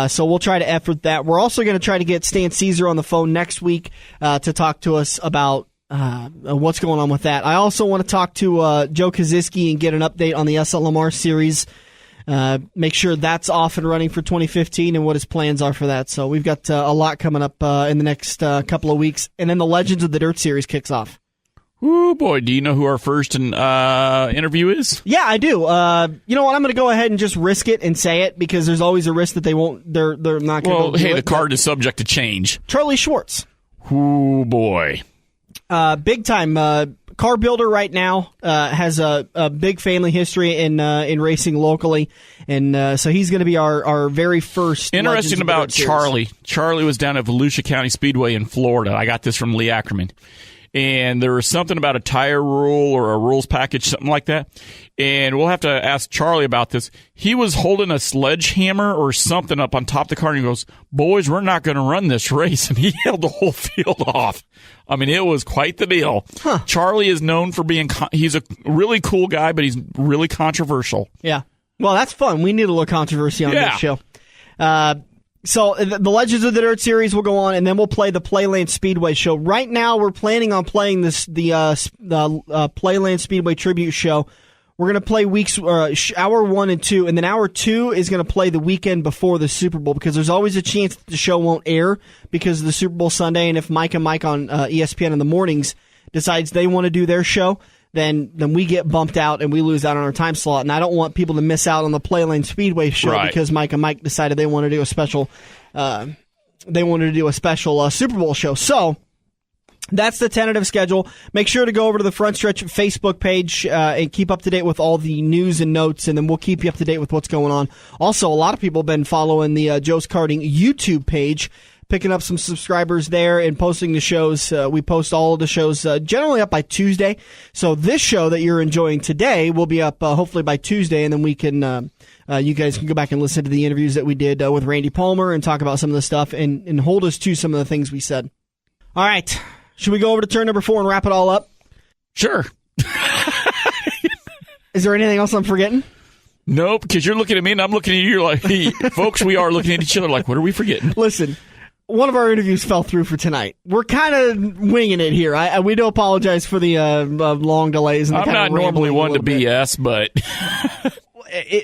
So we'll try to effort that. We're also going to try to get Stan Caesar on the phone next week to talk to us about what's going on with that. I also want to talk to Joe Koziski and get an update on the SLMR series. Make sure that's off and running for 2015 and what his plans are for that. So we've got a lot coming up in the next couple of weeks. And then the Legends of the Dirt series kicks off. Oh boy, do you know who our first interview is? Yeah, I do. You know what? I'm going to go ahead and just risk it and say it because there's always a risk that they won't. They're not going to. Well, hey, the card is subject to change. Charlie Schwartz. Oh boy, big time car builder right now. Has a big family history in racing locally, and so he's going to be our very first. Interesting about Charlie. Charlie was down at Volusia County Speedway in Florida. I got this from Lee Ackerman. And there was something about a tire rule or a rules package, something like that. And we'll have to ask Charlie about this. He was holding a sledgehammer or something up on top of the car, and he goes, "Boys, we're not going to run this race." And he held the whole field off. I mean, it was quite the deal. Huh. Charlie is known for being he's a really cool guy, but he's really controversial. Yeah. Well, that's fun. We need a little controversy on this show. So the Legends of the Dirt series will go on, and then we'll play the Playland Speedway show. Right now, we're planning on playing the Playland Speedway tribute show. We're going to play hour 1 and 2, and then hour 2 is going to play the weekend before the Super Bowl because there's always a chance that the show won't air because of the Super Bowl Sunday, and if Mike and Mike on ESPN in the mornings decides they want to do their show, then we get bumped out and we lose out on our time slot. And I don't want people to miss out on the Playland Speedway show because Mike and Mike decided they want to do a special Super Bowl show. So that's the tentative schedule. Make sure to go over to the Front Stretch Facebook page and keep up to date with all the news and notes, and then we'll keep you up to date with what's going on. Also, a lot of people have been following the Joe's Karting YouTube page, picking up some subscribers there and posting the shows. We post all of the shows generally up by Tuesday. So this show that you're enjoying today will be up hopefully by Tuesday, and then we can you guys can go back and listen to the interviews that we did with Randy Palmer and talk about some of the stuff and hold us to some of the things we said. All right. Should we go over to turn number 4 and wrap it all up? Sure. Is there anything else I'm forgetting? Nope, because you're looking at me and I'm looking at you. You're like, hey, folks, we are looking at each other like, what are we forgetting? Listen. One of our interviews fell through for tonight. We're kind of winging it here. We do apologize for the long delays. And I'm not normally one to BS, but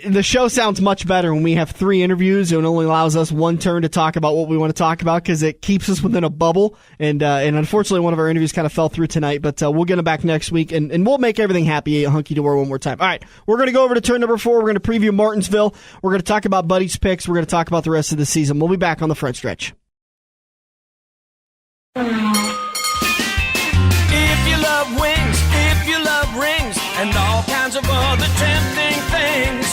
the show sounds much better when we have 3 interviews and it only allows us one turn to talk about what we want to talk about because it keeps us within a bubble. And unfortunately, one of our interviews kind of fell through tonight, but we'll get them back next week and we'll make everything happy, hunky-dory one more time. All right, we're going to go over to turn number 4. We're going to preview Martinsville. We're going to talk about Buddy's picks. We're going to talk about the rest of the season. We'll be back on the front stretch. If you love wings, if you love rings, and all kinds of other tempting things,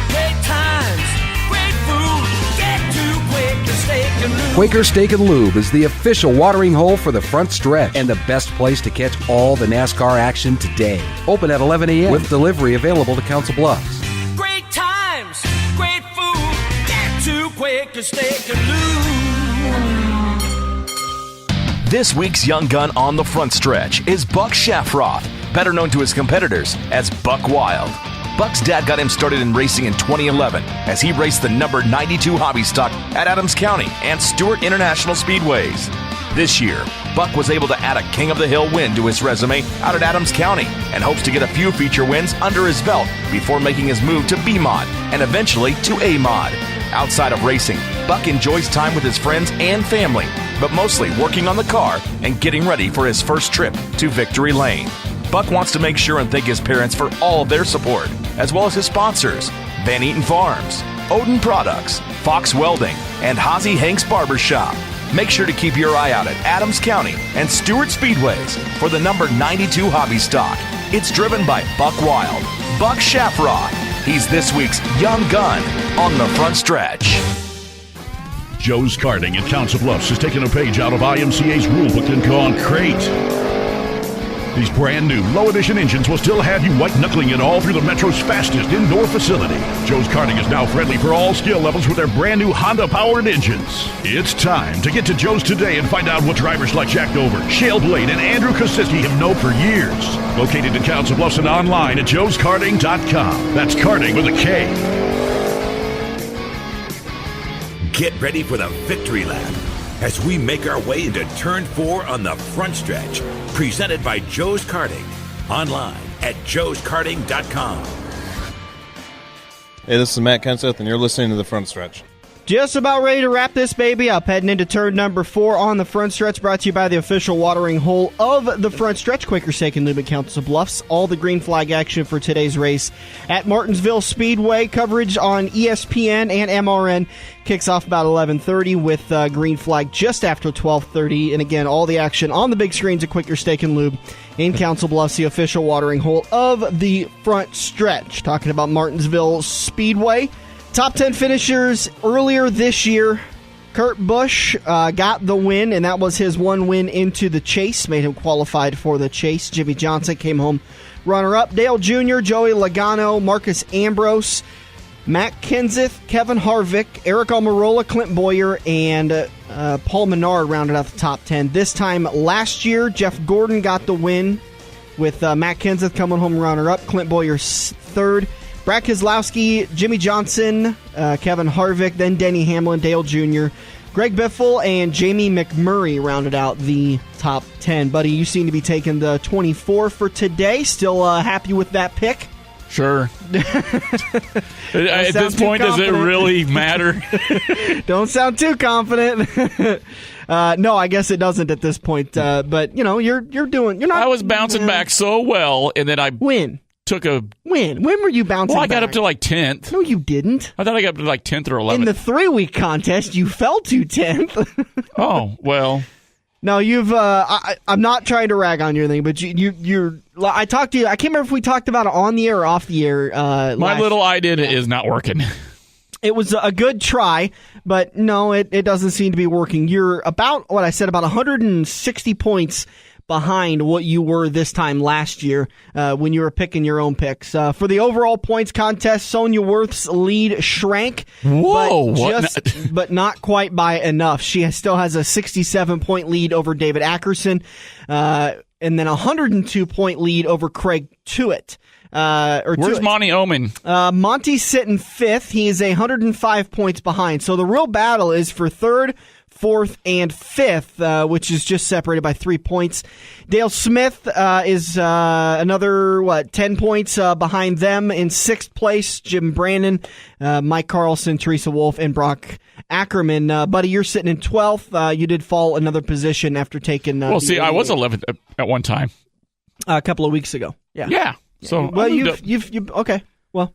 great times, great food, get to Quaker Steak and Lube. Quaker Steak and Lube is the official watering hole for the front stretch and the best place to catch all the NASCAR action today. Open at 11 a.m. with delivery available to Council Bluffs. Great times, great food, get to Quaker Steak and Lube. This week's young gun on the front stretch is Buck Shafroth, better known to his competitors as Buck Wild. Buck's dad got him started in racing in 2011 as he raced the number 92 hobby stock at Adams County and Stewart International Speedways. This year, Buck was able to add a King of the Hill win to his resume out at Adams County and hopes to get a few feature wins under his belt before making his move to B-Mod and eventually to A-Mod. Outside of racing, Buck enjoys time with his friends and family, but mostly working on the car and getting ready for his first trip to Victory Lane. Buck wants to make sure and thank his parents for all of their support, as well as his sponsors, Van Eaton Farms, Odin Products, Fox Welding, and Hazy Hanks Barbershop. Make sure to keep your eye out at Adams County and Stewart Speedways for the number 92 hobby stock. It's driven by Buck Wild, Buck Shafroth. He's this week's young gun on the front stretch. Joe's Karting at Council Bluffs has taken a page out of IMCA's rulebook and gone crate. These brand new low edition engines will still have you white-knuckling it all through the Metro's fastest indoor facility. Joe's Karting is now friendly for all skill levels with their brand new Honda-powered engines. It's time to get to Joe's today and find out what drivers like Jack Dover, Shale Blade, and Andrew Kosiski have known for years. Located in Council Bluffs and online at joeskarting.com. That's karting with a K. Get ready for the victory lap as we make our way into Turn 4 on the front stretch. Presented by Joe's Karting. Online at joeskarting.com. Hey, this is Matt Kenseth, and you're listening to The Front Stretch. Just about ready to wrap this baby up. Heading into turn number 4 on the front stretch, brought to you by the official watering hole of the front stretch, Quaker Steak and Lube, Council Bluffs. All the green flag action for today's race at Martinsville Speedway. Coverage on ESPN and MRN kicks off about 11:30 with green flag just after 12:30. And again, all the action on the big screens at Quaker Steak and Lube in Council Bluffs, the official watering hole of the front stretch. Talking about Martinsville Speedway. Top 10 finishers earlier this year. Kurt Busch got the win, and that was his one win into the chase, made him qualified for the chase. Jimmy Johnson came home runner-up. Dale Jr., Joey Logano, Marcus Ambrose, Matt Kenseth, Kevin Harvick, Eric Almirola, Clint Boyer, and Paul Menard rounded out the top 10. This time last year, Jeff Gordon got the win with Matt Kenseth coming home runner-up, Clint Boyer third. Brad Keselowski, Jimmy Johnson, Kevin Harvick, then Denny Hamlin, Dale Jr., Greg Biffle, and Jamie McMurray rounded out the top 10. Buddy, you seem to be taking the 24 for today. Still happy with that pick? Sure. At this point, does it really matter? Don't sound too confident. No, I guess it doesn't at this point. But you're doing. You're not. I was bouncing back so well, and then I took a win. When were you bouncing back? Well, I got up to like 10th. No, you didn't. I thought I got up to like 10th or 11th. In the 3-week contest, you fell to 10th. Oh, well. No, you've. I'm not trying to rag on your thing, but you're. I talked to you. I can't remember if we talked about it on the air or off the air. My little idea is not working. It was a good try, but no, it doesn't seem to be working. You're about what I said, about 160 points behind what you were this time last year when you were picking your own picks. For the overall points contest, Sonia Worth's lead shrank. Whoa! But not quite by enough. She still has a 67-point lead over David Ackerson, and then a 102-point lead over Craig Tuitt. Where's Monty Omen? Monty's sitting 5th. He is 105 points behind. So the real battle is for 3rd, 4th, and 5th, which is just separated by 3 points. Dale Smith is another, 10 points behind them. In 6th place, Jim Brandon, Mike Carlson, Teresa Wolf, and Brock Ackerman. Buddy, you're sitting in 12th. You did fall another position after taking... I was 11th at one time. A couple of weeks ago. Yeah. So, well, you've okay. Well,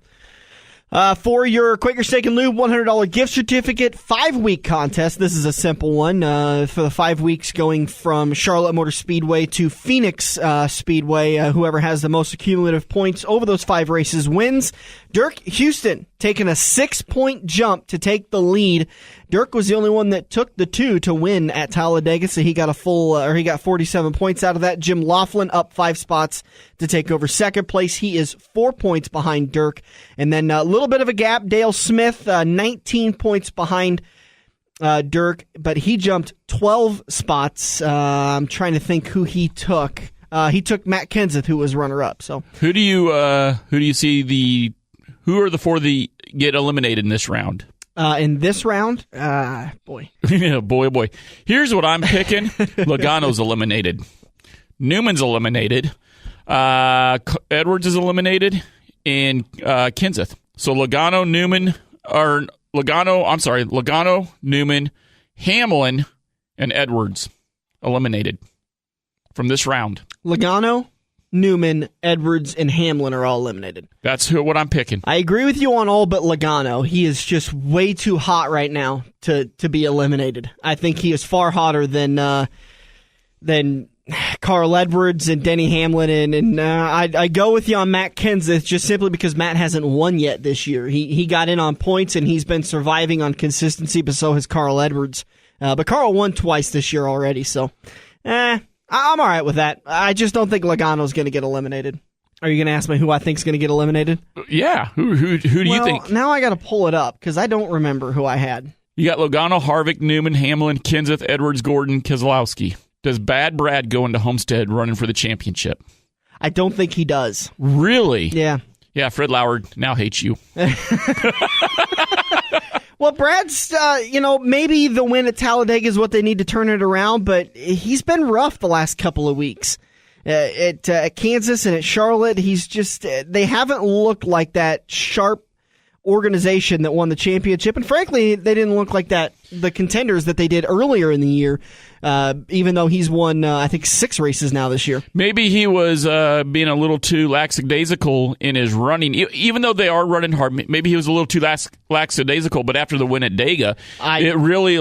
for your Quaker Steak and Lube $100 gift certificate 5-week contest. This is a simple one for the 5 weeks going from Charlotte Motor Speedway to Phoenix Speedway. Whoever has the most cumulative points over those 5 races wins. Dirk Houston taking a 6-point jump to take the lead. Dirk was the only one that took the 2 to win at Talladega, so he got he got 47 points out of that. Jim Laughlin up 5 spots to take over 2nd place. He is 4 points behind Dirk. And then a little bit of a gap. Dale Smith, 19 points behind Dirk, but he jumped 12 spots. I'm trying to think who he took. He took Matt Kenseth, who was runner-up. So who do you see who are the 4 that get eliminated in this round? In this round, boy. Yeah, boy. Here's what I'm picking. Logano's eliminated. Newman's eliminated. Edwards is eliminated. And Kenseth. So Logano, Newman, Hamlin, and Edwards eliminated from this round. Logano, Newman, Edwards, and Hamlin are all eliminated. That's what I'm picking. I agree with you on all but Logano. He is just way too hot right now to be eliminated. I think he is far hotter than Carl Edwards and Denny Hamlin, and I go with you on Matt Kenseth just simply because Matt hasn't won yet this year. He got in on points, and he's been surviving on consistency, but so has Carl Edwards. But Carl won twice this year already, so I'm all right with that. I just don't think Logano's going to get eliminated. Are you going to ask me who I think is going to get eliminated? Yeah. Who do you think? Now I got to pull it up because I don't remember who I had. You got Logano, Harvick, Newman, Hamlin, Kenseth, Edwards, Gordon, Keselowski. Does Bad Brad go into Homestead running for the championship? I don't think he does. Really? Yeah. Yeah, Fred Lauer now hates you. Well, Brad's, maybe the win at Talladega is what they need to turn it around, but he's been rough the last couple of weeks. At Kansas and at Charlotte, they haven't looked like that sharp organization that won the championship, and frankly, they didn't look like the contenders that they did earlier in the year, even though he's won, I think, 6 races now this year. Maybe he was being a little too lackadaisical in his running, even though they are running hard. Maybe he was a little too lackadaisical, but after the win at Dega, it really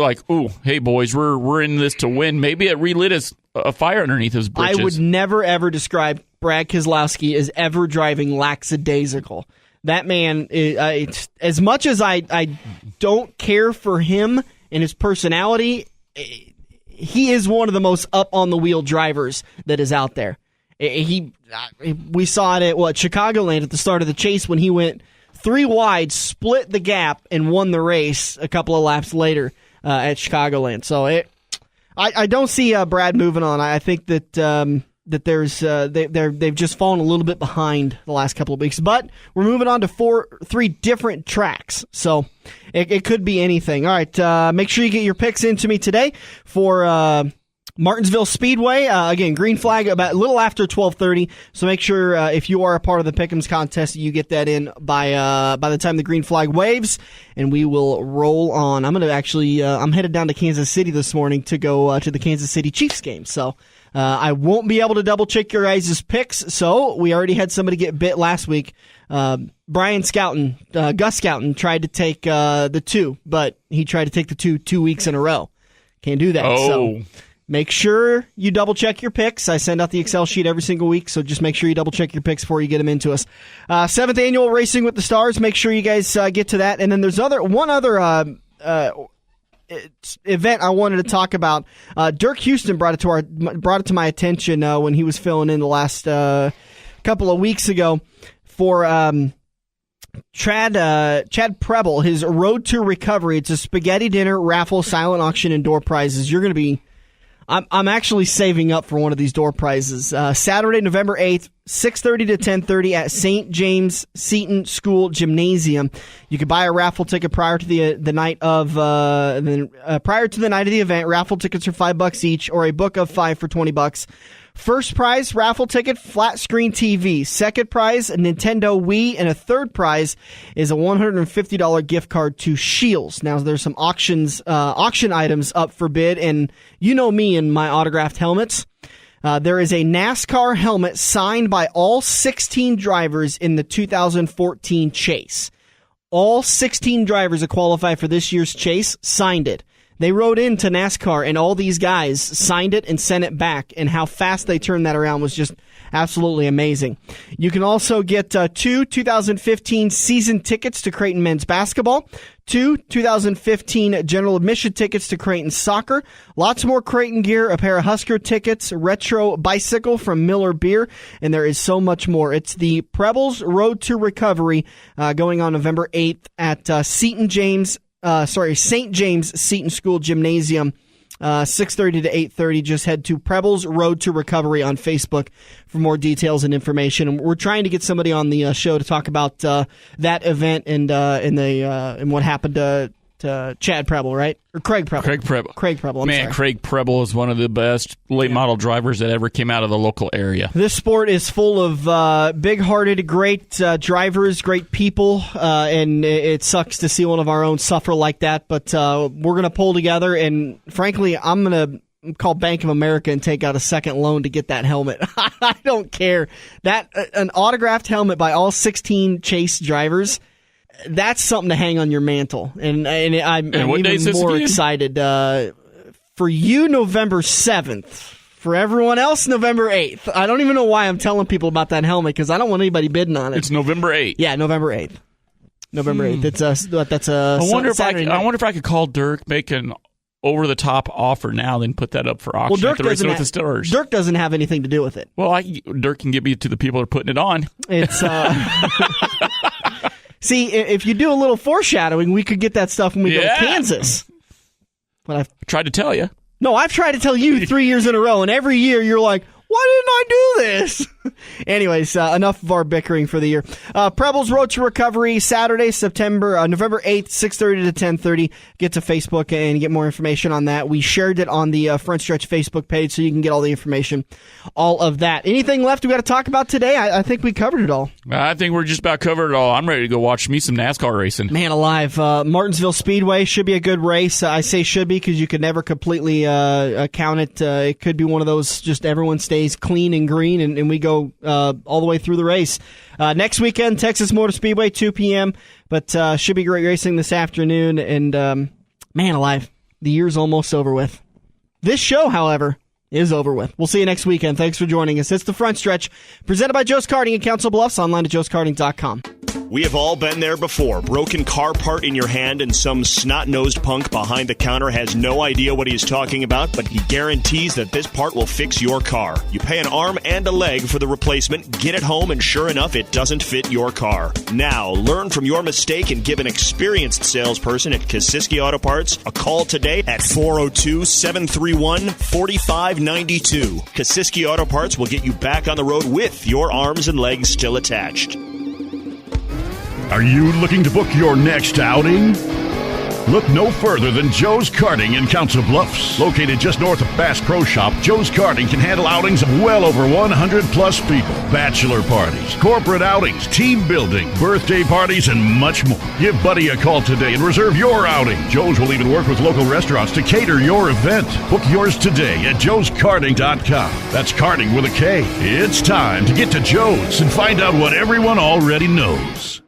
hey boys, we're in this to win. Maybe it relit a fire underneath his britches. I would never ever describe Brad Keselowski as ever driving lackadaisical. That man, as much as I don't care for him and his personality, he is one of the most up-on-the-wheel drivers that is out there. We saw it at, Chicagoland at the start of the chase when he went 3 wide, split the gap, and won the race a couple of laps later at Chicagoland. So I don't see Brad moving on. I think that there's they've just fallen a little bit behind the last couple of weeks, but we're moving on to 3 different tracks, so it could be anything. All right, make sure you get your picks into me today for Martinsville Speedway. Again, green flag about a little after 12:30. So make sure if you are a part of the Pick'ems contest, you get that in by the time the green flag waves, and we will roll on. I'm I'm headed down to Kansas City this morning to go to the Kansas City Chiefs game. So. I won't be able to double-check your guys' picks, so we already had somebody get bit last week. Gus Scouten tried to take the 2, but he tried to take the 2 weeks in a row. Can't do that. Oh. So make sure you double-check your picks. I send out the Excel sheet every single week, so just make sure you double-check your picks before you get them into us. 7th Annual Racing with the Stars. Make sure you guys get to that. And then there's one other event I wanted to talk about. Dirk Houston brought it to my attention when he was filling in the last couple of weeks ago for Chad Preble, his Road to Recovery. It's a spaghetti dinner, raffle, silent auction, and door prizes. You're going to be I'm actually saving up for one of these door prizes. Saturday, November 8th, 6:30 to 10:30 at St. James Seton School Gymnasium. You can buy a raffle ticket prior to the night of the event. Raffle tickets are $5 each, or a book of 5 for $20. First prize, raffle ticket, flat screen TV. Second prize, a Nintendo Wii. And a third prize is a $150 gift card to Shields. Now, there's some auction items up for bid, and you know me and my autographed helmets. There is a NASCAR helmet signed by all 16 drivers in the 2014 Chase. All 16 drivers that qualify for this year's Chase signed it. They rode into NASCAR, and all these guys signed it and sent it back, and how fast they turned that around was just absolutely amazing. You can also get 2 2015 season tickets to Creighton men's basketball, 2 2015 general admission tickets to Creighton soccer, lots more Creighton gear, a pair of Husker tickets, retro bicycle from Miller Beer, and there is so much more. It's the Prebbles Road to Recovery going on November 8th at St. James Seton School Gymnasium, 6:30 to 8:30. Just head to Prebbles Road to Recovery on Facebook for more details and information. And we're trying to get somebody on the show to talk about that event and what happened to Chad Preble, right? Or Craig Preble. Craig Preble. Craig Preble is one of the best late model drivers that ever came out of the local area. This sport is full of big-hearted, great drivers, great people, and it sucks to see one of our own suffer like that. But we're going to pull together, and frankly, I'm going to call Bank of America and take out a second loan to get that helmet. I don't care. An autographed helmet by all 16 Chase drivers. That's something to hang on your mantle, and I'm even more excited for you. November 7th, for everyone else, November 8th. I don't even know why I'm telling people about that helmet because I don't want anybody bidding on it. It's November 8th. Yeah, November 8th. November 8th. That's a. I wonder if I could call Dirk, make an over-the-top offer now, then put that up for auction. Well, Dirk at the Racing with the Stars. Dirk doesn't have anything to do with it. Well, Dirk can get me to the people that are putting it on. It's. See, if you do a little foreshadowing, we could get that stuff when we go to Kansas. But I've tried to tell you. No, I've tried to tell you 3 years in a row, and every year you're like, why didn't I do this? Anyways, enough of our bickering for the year. Prebbles Road to Recovery, Saturday, November 8th, 6:30 to 10:30. Get to Facebook and get more information on that. We shared it on the Front Stretch Facebook page, so you can get all the information, all of that. Anything left we got to talk about today? I think we covered it all. I think we're just about covered it all. I'm ready to go watch me some NASCAR racing. Man alive. Martinsville Speedway should be a good race. I say should be because you could never completely count it. It could be one of those just everyone stays clean and green, and we go all the way through the race. Next weekend, Texas Motor Speedway, 2 p.m., but should be great racing this afternoon, and man alive, the year's almost over with. This show, however, is over with. We'll see you next weekend. Thanks for joining us. It's The Front Stretch, presented by Joe's Karting in Council Bluffs, online at joeskarting.com. We have all been there before. Broken car part in your hand and some snot-nosed punk behind the counter has no idea what he's talking about, but he guarantees that this part will fix your car. You pay an arm and a leg for the replacement, get it home, and sure enough, it doesn't fit your car. Now, learn from your mistake and give an experienced salesperson at Kosiski Auto Parts a call today at 402-731-4592. Kosiski Auto Parts will get you back on the road with your arms and legs still attached. Are you looking to book your next outing? Look no further than Joe's Karting in Council Bluffs. Located just north of Bass Pro Shop, Joe's Karting can handle outings of well over 100-plus people. Bachelor parties, corporate outings, team building, birthday parties, and much more. Give Buddy a call today and reserve your outing. Joe's will even work with local restaurants to cater your event. Book yours today at joeskarting.com. That's karting with a K. It's time to get to Joe's and find out what everyone already knows.